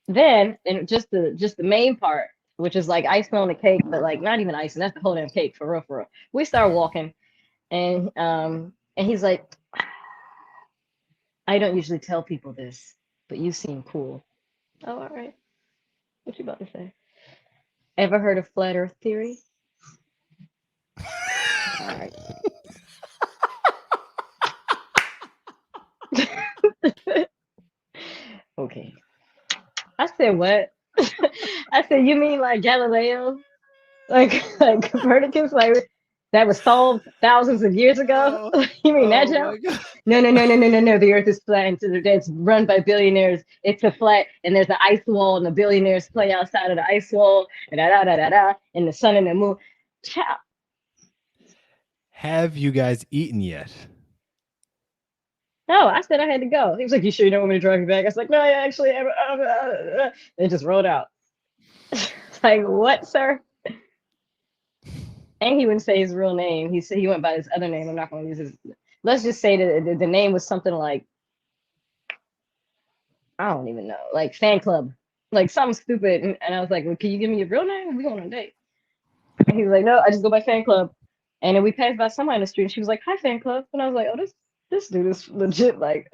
then and just the main part, which is like icing on the cake, but like not even icing, that's the whole damn cake for real, for real. We start walking and he's like, I don't usually tell people this, but you seem cool. Oh, all right. What you about to say? Ever heard of flat Earth theory? All right. Okay. I said what? I said you mean like Galileo, like Copernicus, like that was solved thousands of years ago? Oh, You mean that oh jump? my god. No, no, no, no, no, no, no. The Earth is flat. And it's run by billionaires. It's a flat, and there's an ice wall, and the billionaires play outside of the ice wall, and da da da da da, and the sun and the moon. Ciao. Have you guys eaten yet? No, I said I had to go. He was like, "You sure you don't want me to drive you back?" I was like, "No, I actually." They just rolled out. Like, what, sir? And he wouldn't say his real name. He said he went by his other name. I'm not going to use his. Let's just say that the name was something like I don't even know, like fan club, like something stupid. And I was like, well, "Can you give me your real name? We going on a date?" And he was like, "No, I just go by fan club." And then we passed by somebody in the street, and she was like, "Hi, fan club." And I was like, "Oh, this dude is legit." Like,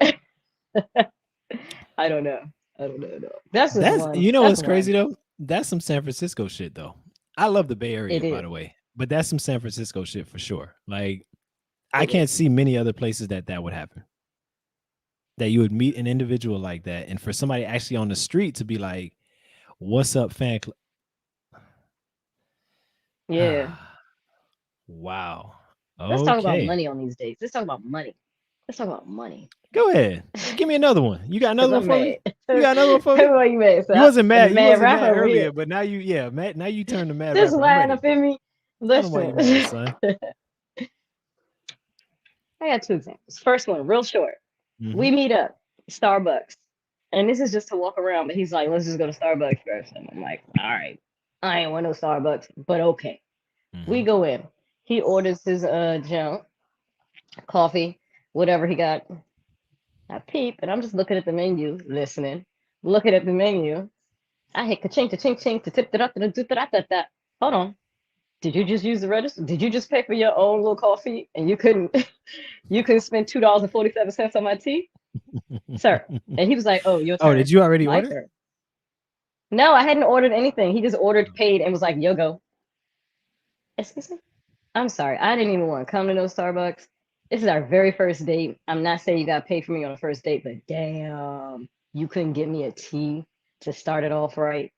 I don't know. I don't know. No. That's just That's one. you know That's what's one. crazy though? That's some San Francisco shit though. I love the Bay Area, It by is. the way, but that's some San Francisco shit for sure. Like I It is. can't see many other places that would happen. That you would meet an individual like that, and for somebody actually on the street to be like, "What's up, fan club?" Yeah. Wow. Let's talk about Okay. money on these dates. Let's talk about money. Let's talk about money. Go ahead. Give me another one. You got Cause another one I'm for me? mad. You got another one for me? Why you mad? So You wasn't I'm the mad. You mad wasn't rapper mad over here. earlier, but now mad. Now you turn to mad Just rapper. I'm lying ready. up in me. Tell them why Listen, you mad, son. I got two examples. First one, real short. Hmm. We meet up, Starbucks. And this is just to walk around, but he's like, let's just go to Starbucks first. And I'm like, all right. I ain't want no Starbucks, but okay. We Hmm. go in. He orders his junk, coffee, whatever he got. I peep and I'm just looking at the menu, listening, looking at the menu. I hit ka-ching, ka-ching, ching, to tip da da da da da da. Hold on. Did you just use the register? Did you just pay for your own little coffee and you couldn't you couldn't spend $2.47 on my tea? Sir. And he was like, "Oh, your Oh, turn." did you already My order? turn. No, I hadn't ordered anything. He just ordered, paid, and was like, "Yo, go." Excuse me? I'm sorry. I didn't even want to come to no Starbucks. This is our very first date. I'm not saying you got to pay for me on the first date, but damn, you couldn't get me a tea to start it off right.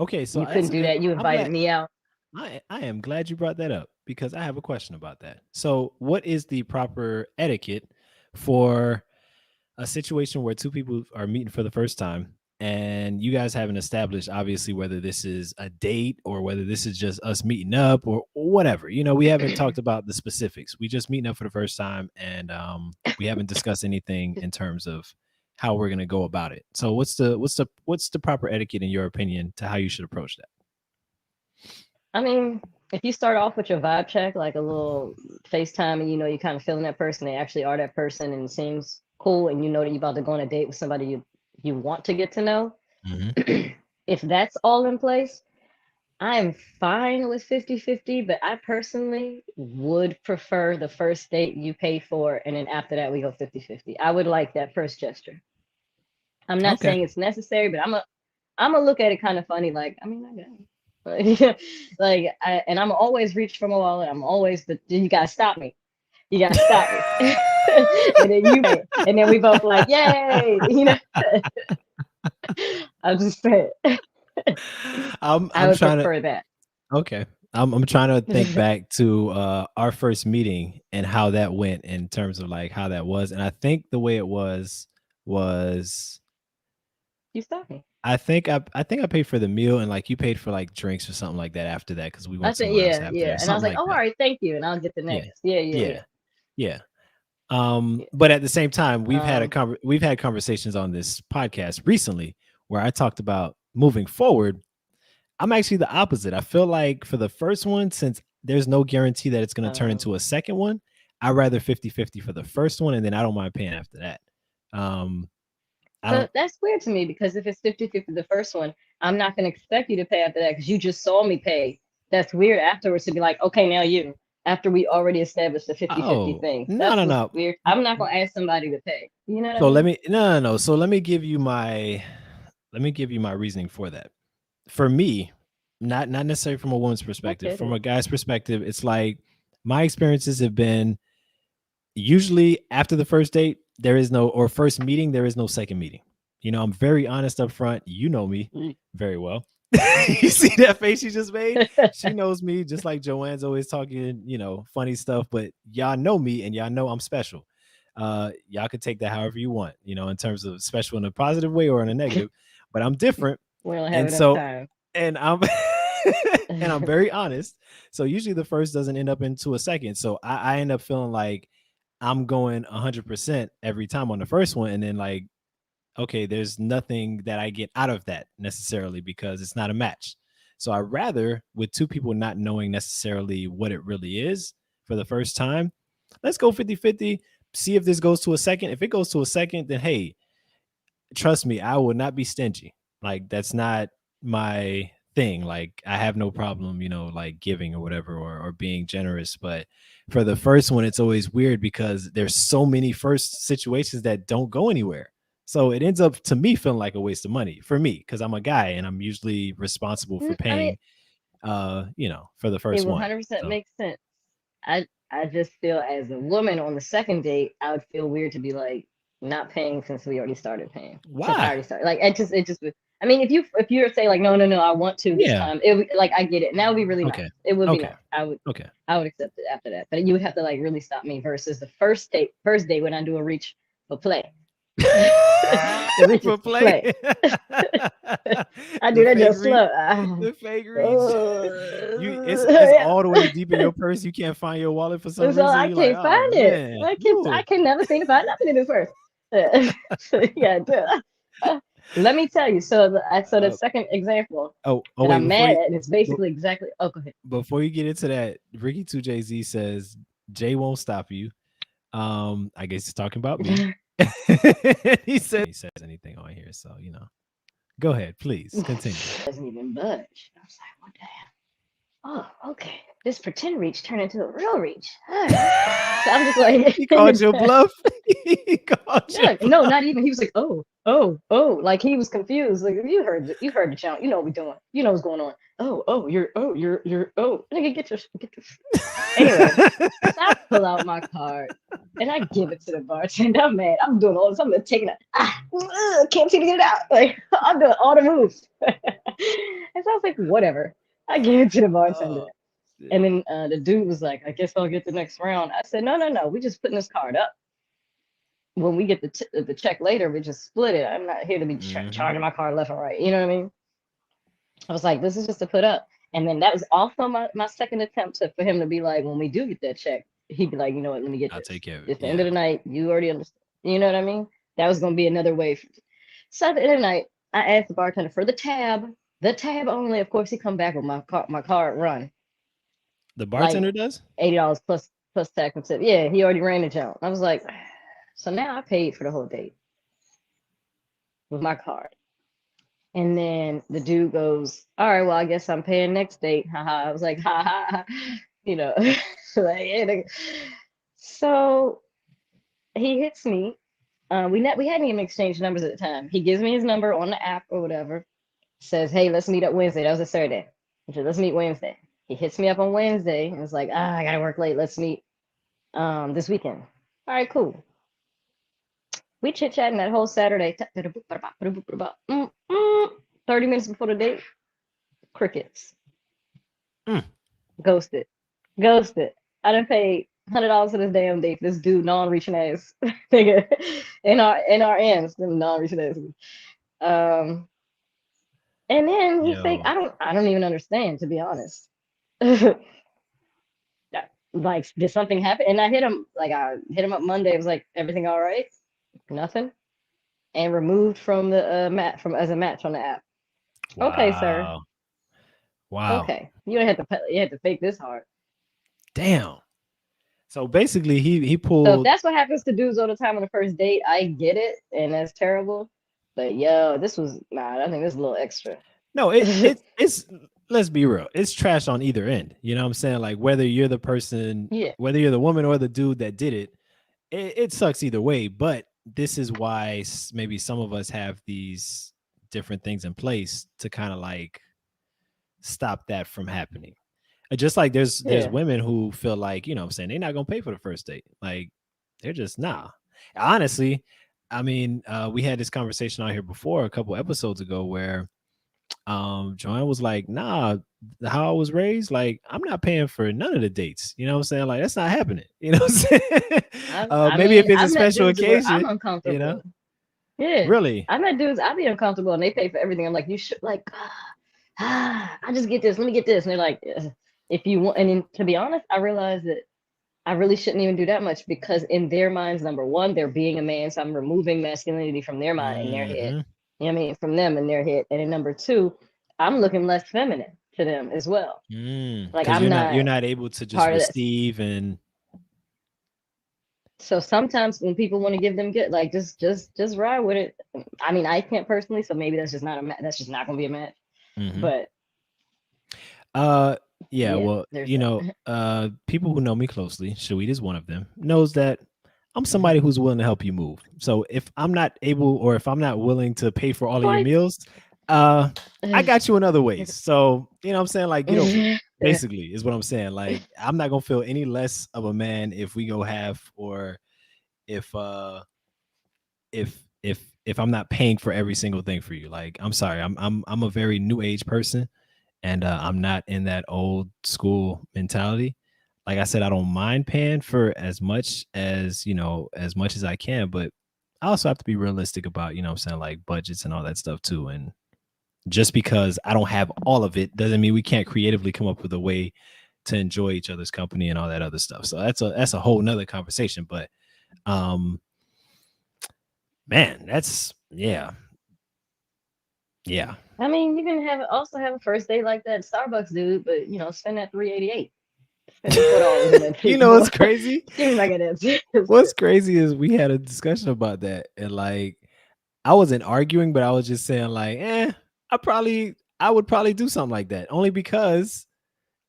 Okay, so You that's couldn't a do good. that. You I'm invited glad. me out. I am glad you brought that up because I have a question about that. So, what is the proper etiquette for a situation where two people are meeting for the first time and you guys haven't established obviously whether this is a date or whether this is just us meeting up or whatever. We haven't talked about the specifics. We just meeting up for the first time and we haven't discussed anything in terms of how we're going to go about it. So what's the proper etiquette in your opinion to how you should approach that? I mean, if you start off with your vibe check, like a little FaceTime, and you kind of feeling that person, they actually are that person, and it seems cool, and you know that you're about to go on a date with somebody you want to get to know. Hmm. If that's all in place, I'm fine with 50-50, but I personally would prefer the first date you pay for, and then after that, we go 50-50. I would like that first gesture. I'm not Okay. saying it's necessary, but I'm gonna look at it kind of funny. Like, I mean, I got it. Like, and I'm always reach for my wallet. I'm always you gotta stop me. You gotta stop me. And then you pay. And then we both like, yay. I'm just saying. I I'm would trying to prefer that. Okay. I'm trying to think back to our first meeting and how that went in terms of like how that was. And I think the way it was You stop me. I think I paid for the meal and like you paid for like drinks or something like that after that because we I went said, somewhere else yeah, after yeah. that. And I was Something like, like oh, all that. right, thank you. And I'll get the Yeah. next. Yeah, yeah, Yeah. Yeah. yeah. But at the same time, Um, we've had conversations on this podcast recently where I talked about moving forward. I'm actually the opposite. I feel like for the first one, since there's no guarantee that it's going to turn um, into a second one, I'd rather 50-50 for the first one, and then I don't mind paying after that. Um, I so don't. that's weird to me because if it's 50-50 the first one, I'm not going to expect you to pay after that because you just saw me pay. That's weird afterwards to be like, okay, now you, after we already established the 50-50 Oh, thing. no, That's no, what's no. weird. I'm not going to ask somebody to pay. You know what I So let mean? me no, no, no. So let me give you my reasoning for that. For me, not necessarily from a woman's perspective, Okay, from then. a guy's perspective, it's like my experiences have been usually after the first date, there is no or first meeting, there is no second meeting. I'm very honest up front. You know me Mm. very well. You see that face she just made? She knows me just like Joanne's always talking, funny stuff, but y'all know me and y'all know I'm special. Y'all can take that however you want, in terms of special in a positive way or in a negative, but I'm different. We don't have And enough so time. and I'm and I'm very honest. So usually the first doesn't end up into a second. So I end up feeling like I'm going 100% every time on the first one. And then, like, okay, there's nothing that I get out of that necessarily because it's not a match. So I rather, with two people not knowing necessarily what it really is for the first time, let's go 50-50. See if this goes to a second. If it goes to a second, then hey, trust me, I will not be stingy. Like that's not my thing. Like I have no problem, like giving or whatever or being generous. But for the first one, it's always weird because there's so many first situations that don't go anywhere. So it ends up to me feeling like a waste of money for me because I'm a guy and I'm usually responsible for I mean, paying for the it first one. 100% So makes sense. I just feel as a woman on the second date, I would feel weird to be like not paying since we already started paying. Since I why? already started, like it just. I mean, if you were say like no, I want to this Yeah. time, like I get it. Now would be really nice. Okay. It would be Okay. nice. I would Okay. I would accept it after that. But you would have to like really stop me versus the first date when I do a reach for play. The reach is For for play. play. I do The that fake just reach. slow. The fake reach. It's Yeah. all the way deep in your purse. You can't find your wallet for some So reason. I You're like, can't oh find it. man. I Ooh. can never seem to find nothing to do first. So, yeah, let me tell you. So the Uh, second example oh that wait, I'm mad at, and it's basically exactly. Oh, go ahead. before you get into that, Ricky 2JZ says Jay won't stop you. I guess he's talking about me. He says anything on here, so go ahead, please continue. Doesn't even budge. I was like, what the hell? Oh, okay. This pretend reach turned into a real reach. All right. So I'm just like, He called your bluff. He called your yeah, no, bluff. not even. He was like, oh, like he was confused. Like you heard the channel. You know what we're doing. You know what's going on. Oh, nigga, get your. Anyway, so I pull out my card and I give it to the bartender. I'm mad. I'm doing all this. I'm taking it. Can't seem to get it out. Like I'm doing all the moves. And so I was like, whatever. I gave it to the bartender. Oh, And shit. then the dude was like, I guess I'll get the next round. I said, no, no, no. We just putting this card up. When we get the check later, we just split it. I'm not here to be Mhm. charging my card left and right. You know what I mean? I was like, this is just to put up. And then that was also my second attempt for him to be like, when we do get that check, he'd be like, you know what, let me get I'll take this. care of it. It's the end Yeah. of the night. You already understand. You know what I mean? That was going to be another way. So at the end of the night, I asked the bartender for the tab only. Of course, he come back with my card run, The like bartender does? $80 plus tax and tip. Yeah, he already ran the jump. I was like, so now I paid for the whole date with my card. And then the dude goes, all right, well, I guess I'm paying next date. Haha. I was like, ha ha, ha. You know, like, so he hits me. We hadn't even exchanged numbers at the time. He gives me his number on the app or whatever. Says, hey, let's meet up Wednesday. That was a Saturday. He said, let's meet Wednesday. He hits me up on Wednesday and was like, I gotta work late. Let's meet this weekend. All right, cool. We chit chatting that whole Saturday. 30 minutes before the date, crickets. Mm. Ghosted. Ghosted. I done paid $100 for this damn date for this dude non-reaching ass nigga in our ends, non-reaching ass. Um, and then he think Yo. I don't even understand, to be honest. Like, did something happen? And I hit him up Monday. It was like, everything all right? Nothing. And removed from the mat from as a match on the app. Okay, sir. Wow. Wow. Okay, you had to fake this hard. Damn. So basically he So if pulled. that's what happens to dudes all the time on the first date, I get it, and that's terrible. But yo, this was nah. I think this is a little extra. No, it's let's be real. It's trash on either end. You know what I'm saying? Like whether you're the person, Yeah, whether you're the woman or the dude that did it, it sucks either way. But this is why maybe some of us have these different things in place to kind of like stop that from happening. Just like there's yeah. women who feel like, you know what I'm saying, they're not gonna pay for the first date. Like they're just nah. Honestly, I mean, we had this conversation out here before a couple episodes ago where Joanne was like, nah, how I was raised, like I'm not paying for none of the dates. You know what I'm saying? Like that's not happening. You know what I'm saying? I Maybe if mean, it's a I've met special dudes where I'm occasion, you know. uncomfortable. Yeah, Really? I met dudes. I be uncomfortable, and they pay for everything. I'm like, you should like, I just get this. Let me get this, and they're like, if you want. And then, to be honest, I realized that I really shouldn't even do that much because in their minds, number one, they're being a man, so I'm removing masculinity from their mind in their head. Hmm. You know what I mean? From them in their head. And then number two, I'm looking less feminine to them as well. Like Because I'm you're not not able to just part of this. receive and So sometimes when people want to give them good, like just ride with it. I mean, I can't personally, so maybe that's just not a that's just not gonna be a match. mhm. But Uh, yeah, yeah, well, there's you that. know, people who know me closely, Sweet is one of them, knows that I'm Mhm. somebody who's willing to help you move. So if I'm not able or if I'm not willing to pay for all of your Like meals, uh, I got you in other ways. So, you know what I'm saying? Like, get over it. yeah. Basically, is what I'm saying. Like, I'm not gonna feel any less of a man if we go half or if if I'm not paying for every single thing for you. Like, I'm sorry. I'm a very new age person and I'm not in that old school mentality. Like I said, I don't mind paying for as much as as much as I can, but I also have to be realistic about what I'm saying, like budgets and all that stuff too. And just because I don't have all of it doesn't mean we can't creatively come up with a way to enjoy each other's company and all that other stuff. So that's a whole nother conversation. But um, man, that's yeah. I mean, you can have a first date like that at Starbucks, dude, but spend that 388. Spend the $4 on that You treat, know boy. what's crazy? Give me my goddamn. What's crazy is we had a discussion about that, and like I wasn't arguing, but I was just saying like, I would probably do something like that, only because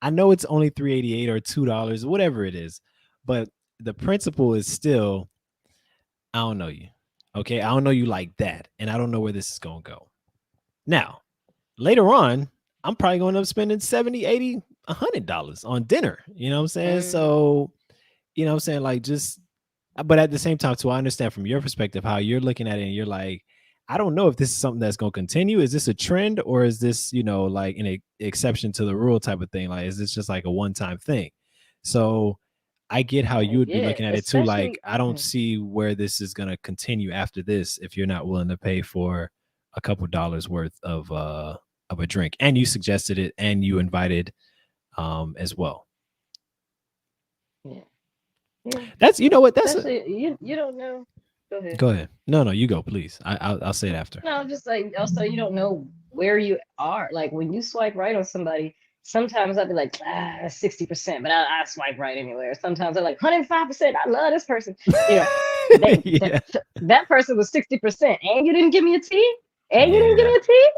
I know it's only $3.88 or $2, whatever it is, but the principle is still, I don't know you, okay? I don't know you like that, and I don't know where this is gonna go. Now, later on, I'm probably going to end up spending 70, 80, $100 on dinner. You know what I'm saying? Mhm. So, you know what I'm saying? Like just but at the same time, too, I understand from your perspective how you're looking at it and you're like, I don't know if this is something that's going to continue. Is this a trend, or is this, like an exception to the rule type of thing? Like, is this just like a one-time thing? So I get how you would be Yeah, looking at it too. Like, especially I don't see where this is going to continue after this if you're not willing to pay for a couple dollars worth of a drink. And you suggested it, and you invited as well. yeah, yeah. That's, you know what? That's a Especially you don't know. Go ahead. Go ahead. No, you go, please. I'll say it after. No, just like also you don't know where you are. Like when you swipe right on somebody, sometimes I'd be like, 60%, but I swipe right anyway. Or sometimes I'm like 105%. I love this person. You know, they Yeah. that person was 60%, and you didn't give me a tea, and you didn't give Yeah. me a tea,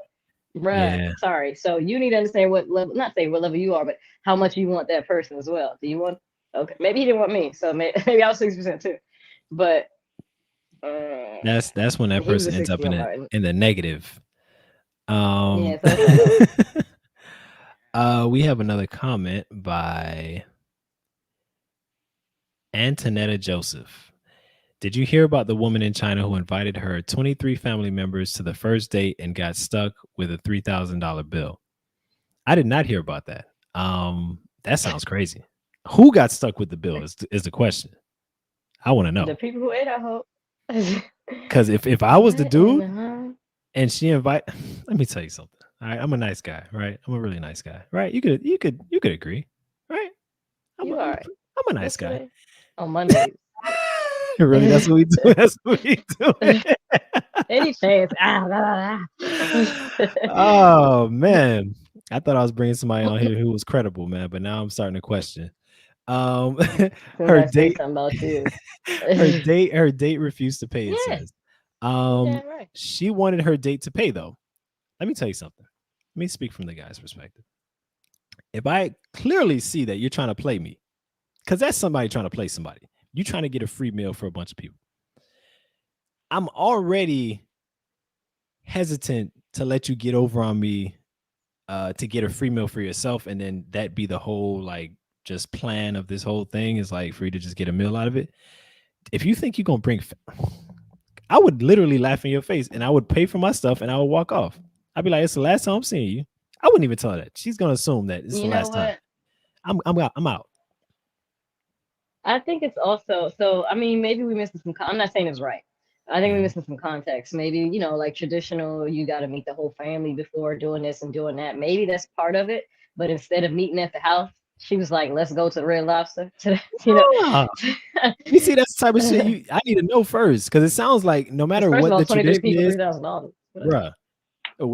bruh. Yeah. Sorry. So you need to understand what level, not say what level you are, but how much you want that person as well. Do you want? Okay, maybe he didn't want me, so maybe I was 60% too, but. Uh, That's when that he was person a ends up 60 in on a mine. in the negative. Yeah, Um so it's like, oh, we have another comment by Antonetta Joseph. Did you hear about the woman in China who invited her 23 family members to the first date and got stuck with a $3,000 bill? I did not hear about that. That sounds crazy. Who got stuck with the bill is the question. I want to the know. people who ate, I hope. Because if I was the What in dude the huh? and she invite, let me tell you something. All right, I'm a nice guy, right? I'm a really nice guy, right? You could agree, right? I'm a, You I'm all a, right. I'm a nice What's guy. today? On Mondays. Really, that's what we do. That's what we do. Any chance? Ah, Oh man, I thought I was bringing somebody on here who was credible, man, but now I'm starting to question. Um, soon her as I say date, something about you. her date refused to pay. It Yeah, says, you um, damn right. she wanted her date to pay though. Let me tell you something. Let me speak from the guy's perspective. If I clearly see that you're trying to play me, because that's somebody trying to play somebody, you trying to get a free meal for a bunch of people. I'm already hesitant to let you get over on me to get a free meal for yourself, and then that be the whole like just plan of this whole thing is like for you to just get a meal out of it. If you think you're gonna I would literally laugh in your face and I would pay for my stuff and I would walk off. I'd be like, it's the last time I'm seeing you. I wouldn't even tell her that. She's gonna assume that it's the You know last time. what? I'm out. I'm out. I think it's also so. I mean, maybe we missing some. I'm not saying it's right. I think we're Mhm. missing some context. Maybe like traditional. You got to meet the whole family before doing this and doing that. Maybe that's part of it. But instead of meeting at the house, she was like, "Let's go to the Red Lobster." Ah, you see, that's the type of shit I need to know first because it sounds like no Because matter first of what all, the 23 tradition people, is, $3,000. bruh,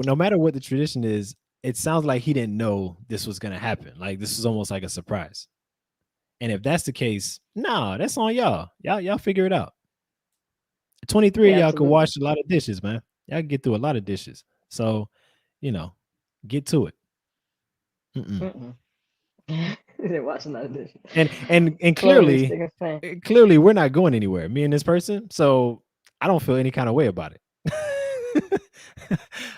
no matter what the tradition is, it sounds like he didn't know this was gonna happen. Like this is almost like a surprise. And if that's the case, nah, that's on y'all. Y'all figure it out. 23 Yeah, of y'all can absolutely. wash a lot of dishes, man. Y'all can get through a lot of dishes. So, you know, get to it. Mm-mm. Mm-mm. They're watching that dish. And Clothing, clearly, stick and fan. clearly we're not going anywhere. Me and this person. So I don't feel any kind of way about it.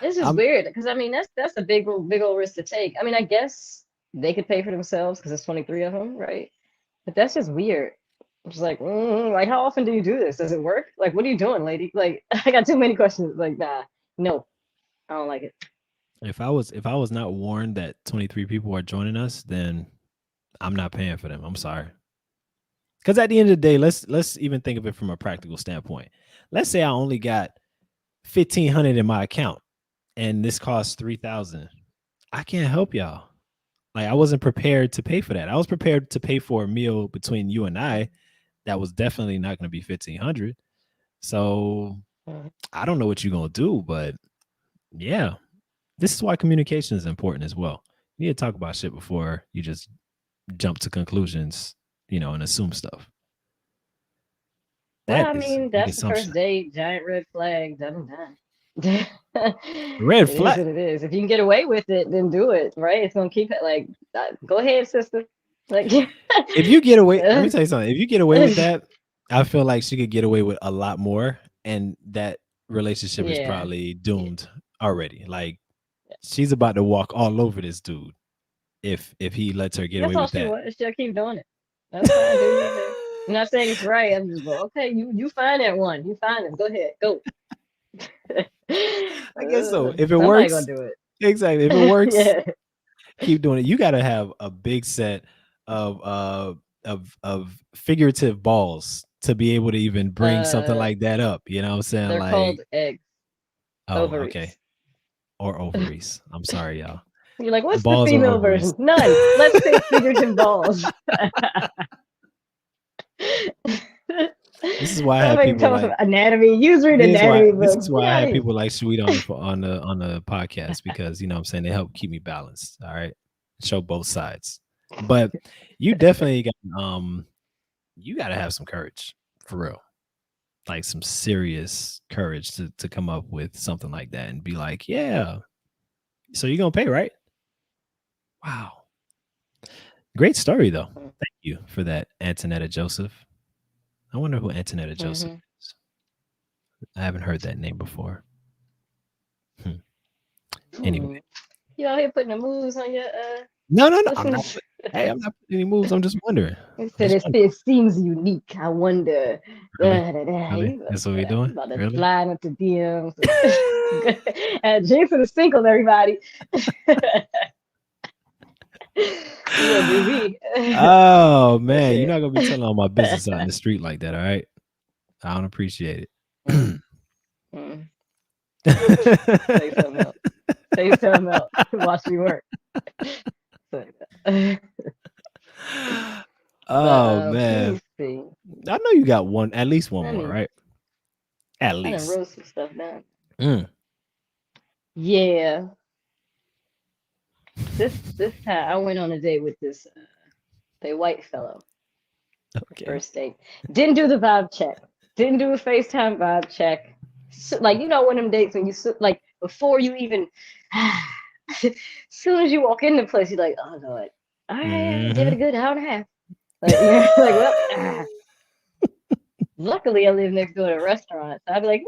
It's just I'm weird because I mean that's a big old risk to take. I mean, I guess they could pay for themselves because it's 23 of them, right? But that's just weird. I'm just like how often do you do this? Does it work? Like, what are you doing, lady? Like, I got too many questions. Like, nah, no, I don't like it. if I was not warned that 23 people are joining us, then I'm not paying for them. I'm sorry. Because at the end of the day, let's even think of it from a practical standpoint. Let's say I only got 1,500 in my account, and this costs 3,000. I can't help y'all. Like I wasn't prepared to pay for that. I was prepared to pay for a meal between you and I. That was definitely not going to be 1,500. So Mhm. I don't know what you're gonna do, but yeah, this is why communication is important as well. You need to talk about shit before you just jump to conclusions, and assume stuff. Well, That I is mean, big that's the assumption. first date. Giant red flag. Done and done. Red It is flag. what it is. If you can get away with it, then do it. Right? It's gonna keep it like. Go ahead, sister. Like, If you get away, let me tell you something. If you get away with that, I feel like she could get away with a lot more, and that relationship is yeah, probably yeah. doomed already. Like she's about to walk all over this dude if he lets her get That's away all with she that. wants. She'll keep doing it. That's fine. Do your thing. I'm not saying it's right. I'm just going, okay, you find that one. You find him. Go ahead. Go. I guess so. If it Somebody gonna works, do exactly. If it it. works, Yeah. keep doing it. You got to have a big set of figurative balls to be able to even bring something Uh, like that up. You know what I'm saying? they're called Like, eggs, oh, okay. ovaries. Or ovaries. I'm sorry, y'all. You're like, what's the Balls or female ovaries. version? None. Let's say figurative balls. This is why I have Somebody people tell us some like anatomy. You read anatomy this books. is Get why I out of have here. people like Sweet on the podcast, because you know what I'm saying, they help keep me balanced. All right. Show both sides. But you definitely got you gotta have some courage for real. Like some serious courage to come up with something like that and be like, yeah, so you're gonna pay, right? Wow. Great story though. Thank you for that, Antonetta Joseph. I wonder who Antonetta Joseph Mm-hmm. is. I haven't heard that name before. Hmm. Anyway. Hmm. You out here putting the moves on your No, no, no. I'm not. listeners. Hey, I'm not putting any moves. I'm just wondering. He I'm said just wondering. it seems unique. I wonder. Really, You really. That's what we're you doing. about to Really. slide into DMs. Jason is single, everybody. You gonna do me? Oh man, you're Shit. not gonna be telling all my business out in the street like that. All right. I don't appreciate Mm, it. mm. Say something else. Say something else. Watch me work. But Oh let man, me see. I know you got one, at least one Let more, me. right? At I done least. wrote some stuff down. Mm, Yeah, this time I went on a date with this the white fellow. okay. First date. Didn't do the vibe check. Didn't do a FaceTime vibe check. So, like you know one of them dates when like before you even as soon as you walk in the place, you're like, oh god, all right, give it Hmm. a good hour and a half. Like you're like, well, luckily I live next door to a restaurant. So I'd be like,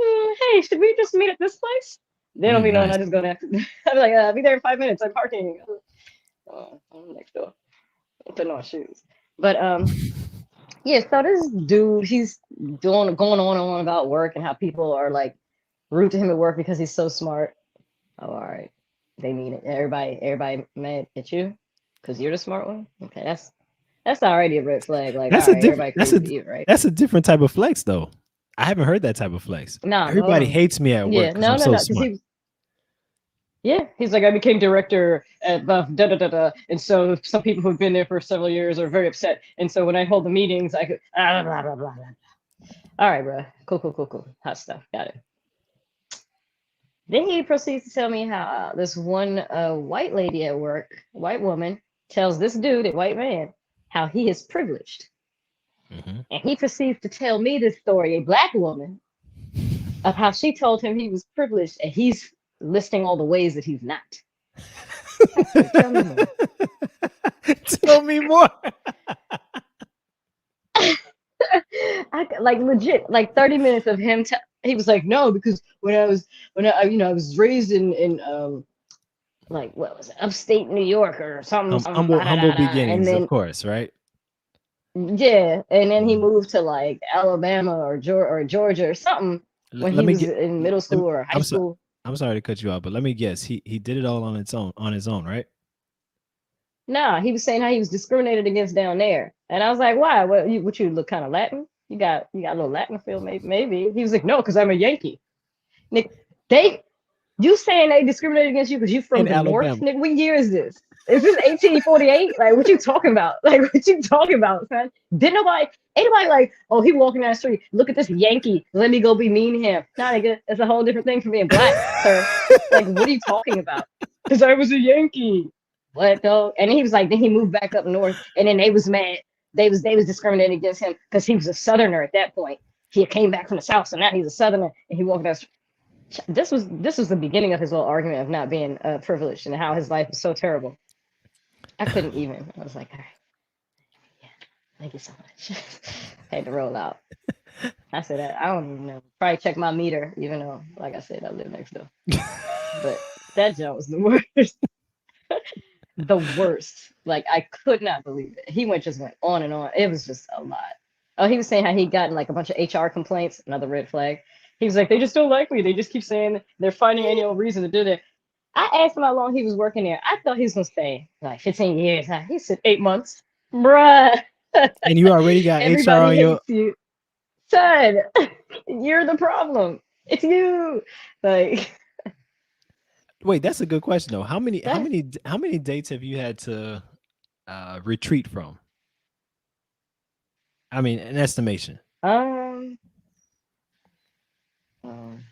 hey, should we just meet at this place? They don't be knowing Nice. I just go there. I'd be like, be there in 5 minutes. I'm parking. Oh, I'm next door. I'm putting on shoes. But yeah, so this dude, he's doing going on and on about work and how people are like rude to him at work because he's so smart. Oh, all right. They mean it. Everybody mad at you because you're the smart one. Okay, that's already a red flag. Like, all That's a right, different. everybody crazy to you, right? That's a different type of flex, though. I haven't heard that type of flex. Nah, hold Everybody on. hates me at work Yeah, because I'm no, so because smart. he's like, I became director at da da da da, and so some people who've been there for several years are very upset, and so when I hold the meetings, I could blah blah blah blah. All right, bro, cool, hot stuff, got it. Then he proceeds to tell me how this one white lady at work, white woman, tells this dude, a white man, how he is privileged. Hmm. And he proceeds to tell me this story, a black woman, of how she told him he was privileged, and he's listing all the ways that he's not. I said, tell me more. Tell me more. I like legit like 30 minutes of him. He was like, no, because when I was raised in like what was it, upstate New York or something, Humble, da, da, humble da, da. And beginnings, of then course, right? yeah, and then he Mhm. moved to like Alabama or Georgia or something when Let he me was get. in middle Let me, school or high I'm sorry. school. I'm sorry to cut you out, but let me guess. He did it all on his own, right? Nah, he was saying how he was discriminated against down there, and I was like, why? What you look kind of Latin? You got a little Latin feel, maybe. He was like, no, because I'm a Yankee. Nick, they you saying they discriminated against you because you from In the North? Alabama. Nick, what year is this? Is this 1848? Like, what you talking about? Like, what you talking about, son? Ain't nobody like, oh, he walking down the street. Look at this Yankee. Let me go be mean to him. Nah, nigga, it's a whole different thing from being black, sir. Like, what are you talking about? Because I was a Yankee. What though? And he was like, then he moved back up north, and then they was mad. They was discriminating against him because he was a Southerner at that point. He came back from the South, so now he's a Southerner, and he walked down this was the beginning of his little argument of not being privileged and how his life was so terrible. I couldn't even. I was like, all right, yeah, thank you so much. Had to roll out. I said, I don't even know. Probably check my meter, even though, like I said, I live next door. But that joke was the worst. The worst. Like I could not believe it. He just went on and on. It was just a lot. Oh, he was saying how he gotten like a bunch of HR complaints, another red flag. He was like, they just don't like me. They just keep saying they're finding any old reason to do that. I asked him how long he was working there. I thought he was gonna stay like 15 years. He said 8 months. Bruh. And you already got HR Everybody on your. hates you. Son, you're the problem. It's you. Like Wait, that's a good question though. How many how that's many how many dates have you had to retreat from? I mean, an estimation. um um,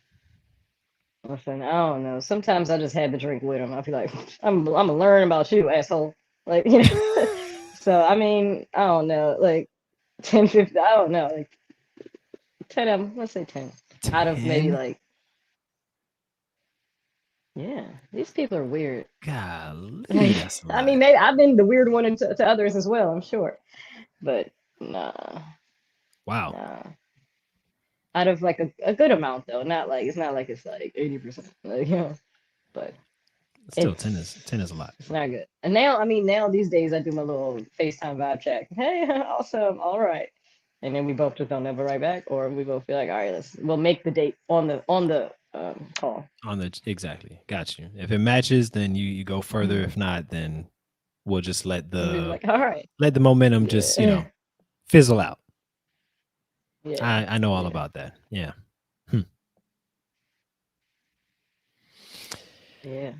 listen, I don't know. Sometimes I just had to drink with him. I feel like I'm gonna learn about you, asshole. Like, so I mean, I don't know, like 10, 50, I don't know, like 10 of them, let's say 10. Out of maybe 10? like, yeah, these people are weird. Golly, Like, that's a I lot. mean, maybe I've been the weird one to others as well, I'm sure. But nah, Wow. nah. Out of like a good amount though. Not like it's not like it's like 80%. Like, but Still, 10 it's is 10 is a lot. it's not good. And now, I mean, now these days I do my little FaceTime vibe check. Hey, awesome, all right. And then we both just don't ever write back, or we both be like, all right, we'll make the date on the call. On the exactly. Got you. If it matches, then you go further. Mhm. If not, then we'll just And we were like, all right, let the momentum just, yeah, fizzle out. yeah, I know all yeah, about that. Yeah. Hmm. yeah.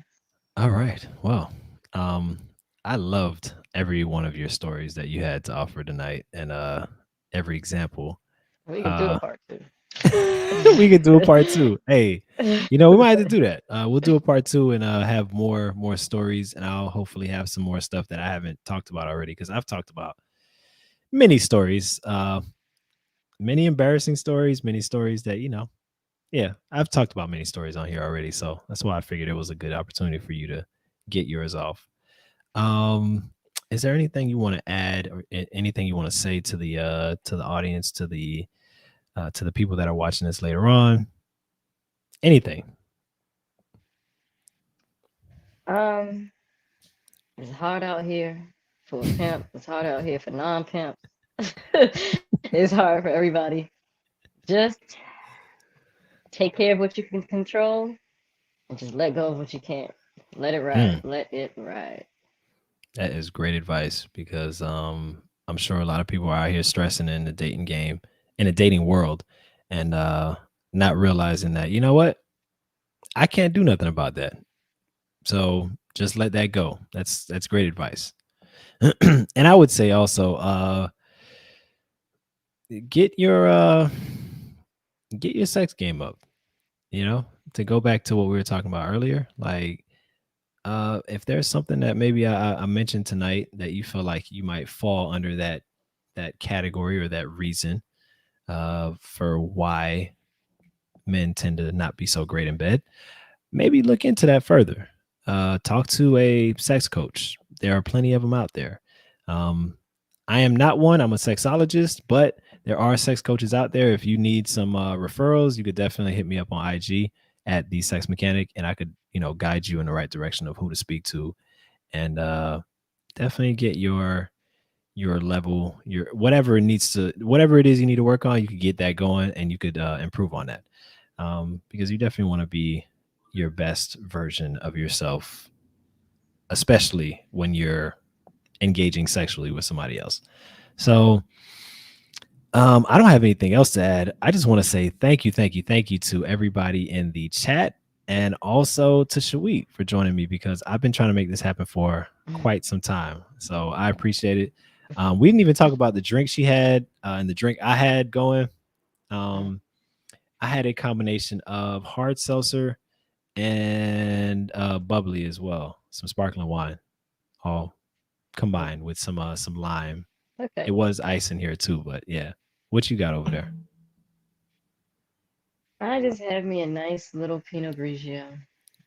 All right. Well, um, I loved every one of your stories that you had to offer tonight, and every example. We could do a Uh, part two. we could do a part two. Hey, we might have to do that. We'll do a part two and have more stories, and I'll hopefully have some more stuff that I haven't talked about already because I've talked about many stories, many embarrassing stories, many stories that yeah, I've talked about many stories on here already, so that's why I figured it was a good opportunity for you to get yours off. Um, is there anything you want to add or anything you want to say to the audience, to the people that are watching this later on? Anything? um, it's hard out here for a pimp. It's hard out here for non-pimps. It's hard for everybody. Just take care of what you can control and just let go of what you can't. Let it ride. Mm, Let it ride. that is great advice because I'm sure a lot of people are out here stressing in the dating game, in the dating world, and not realizing that what I can't do nothing about that. So just let that go. That's great advice. And I would say also, get your uh get your sex game up. You know, to go back to what we were talking about earlier, like if there's something that maybe I mentioned tonight that you feel like you might fall under that category or that reason for why men tend to not be so great in bed, maybe look into that further. Talk to a sex coach. There are plenty of them out there. Um, I am not one. I'm a sexologist, but there are sex coaches out there. If you need some referrals, you could definitely hit me up on IG at the Sex Mechanic, and I could guide you in the right direction of who to speak to, and definitely get your level, your whatever it is you need to work on. You could get that going, and you could improve on that, because you definitely want to be your best version of yourself, especially when you're engaging sexually with somebody else. So I don't have anything else to add. I just want to say thank you, thank you, thank you to everybody in the chat and also to Shawit for joining me because I've been trying to make this happen for quite some time. So I appreciate it. We didn't even talk about the drink she had and the drink I had going. Um, I had a combination of hard seltzer and bubbly as well, some sparkling wine, all combined with some lime. It Okay. was ice in here too, but yeah. What you got over there? I just have me a nice little Pinot Grigio.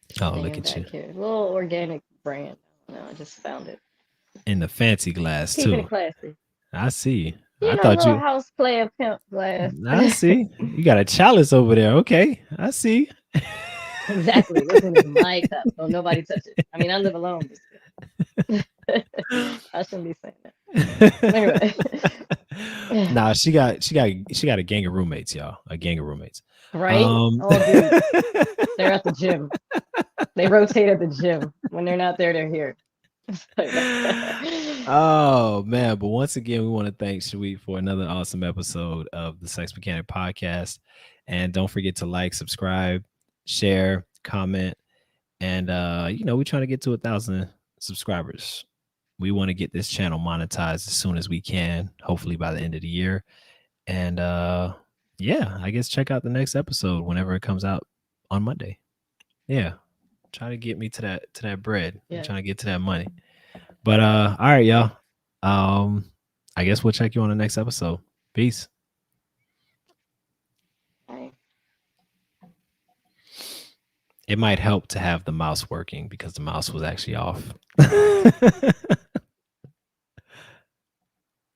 Just Oh, look hanging at you back here. A little organic brand. No, I just found it. in the fancy glass Keeping it too. classy. I see. You I know, thought little you. house player pimp glass. I see. You got a chalice over there. Okay, I see. Exactly. This one is my cup. Don't nobody touch it. I mean, I live alone, but I shouldn't be saying that. Anyway. Nah, she got a gang of roommates, y'all. A gang of roommates. Right? All dudes. They're at the gym. They rotate at the gym. When they're not there, they're here. Oh man, but once again, we want to thank Sweet for another awesome episode of the Sex Mechanic Podcast. And don't forget to like, subscribe, share, comment, and we're trying to get to 1,000 subscribers. We want to get this channel monetized as soon as we can, hopefully by the end of the year. And yeah, I guess check out the next episode whenever it comes out on Monday. Yeah. Try to get me to that bread. I'm Yeah. trying to get to that money. But all right, y'all. I guess we'll check you on the next episode. Peace. Right. It might help to have the mouse working because the mouse was actually off.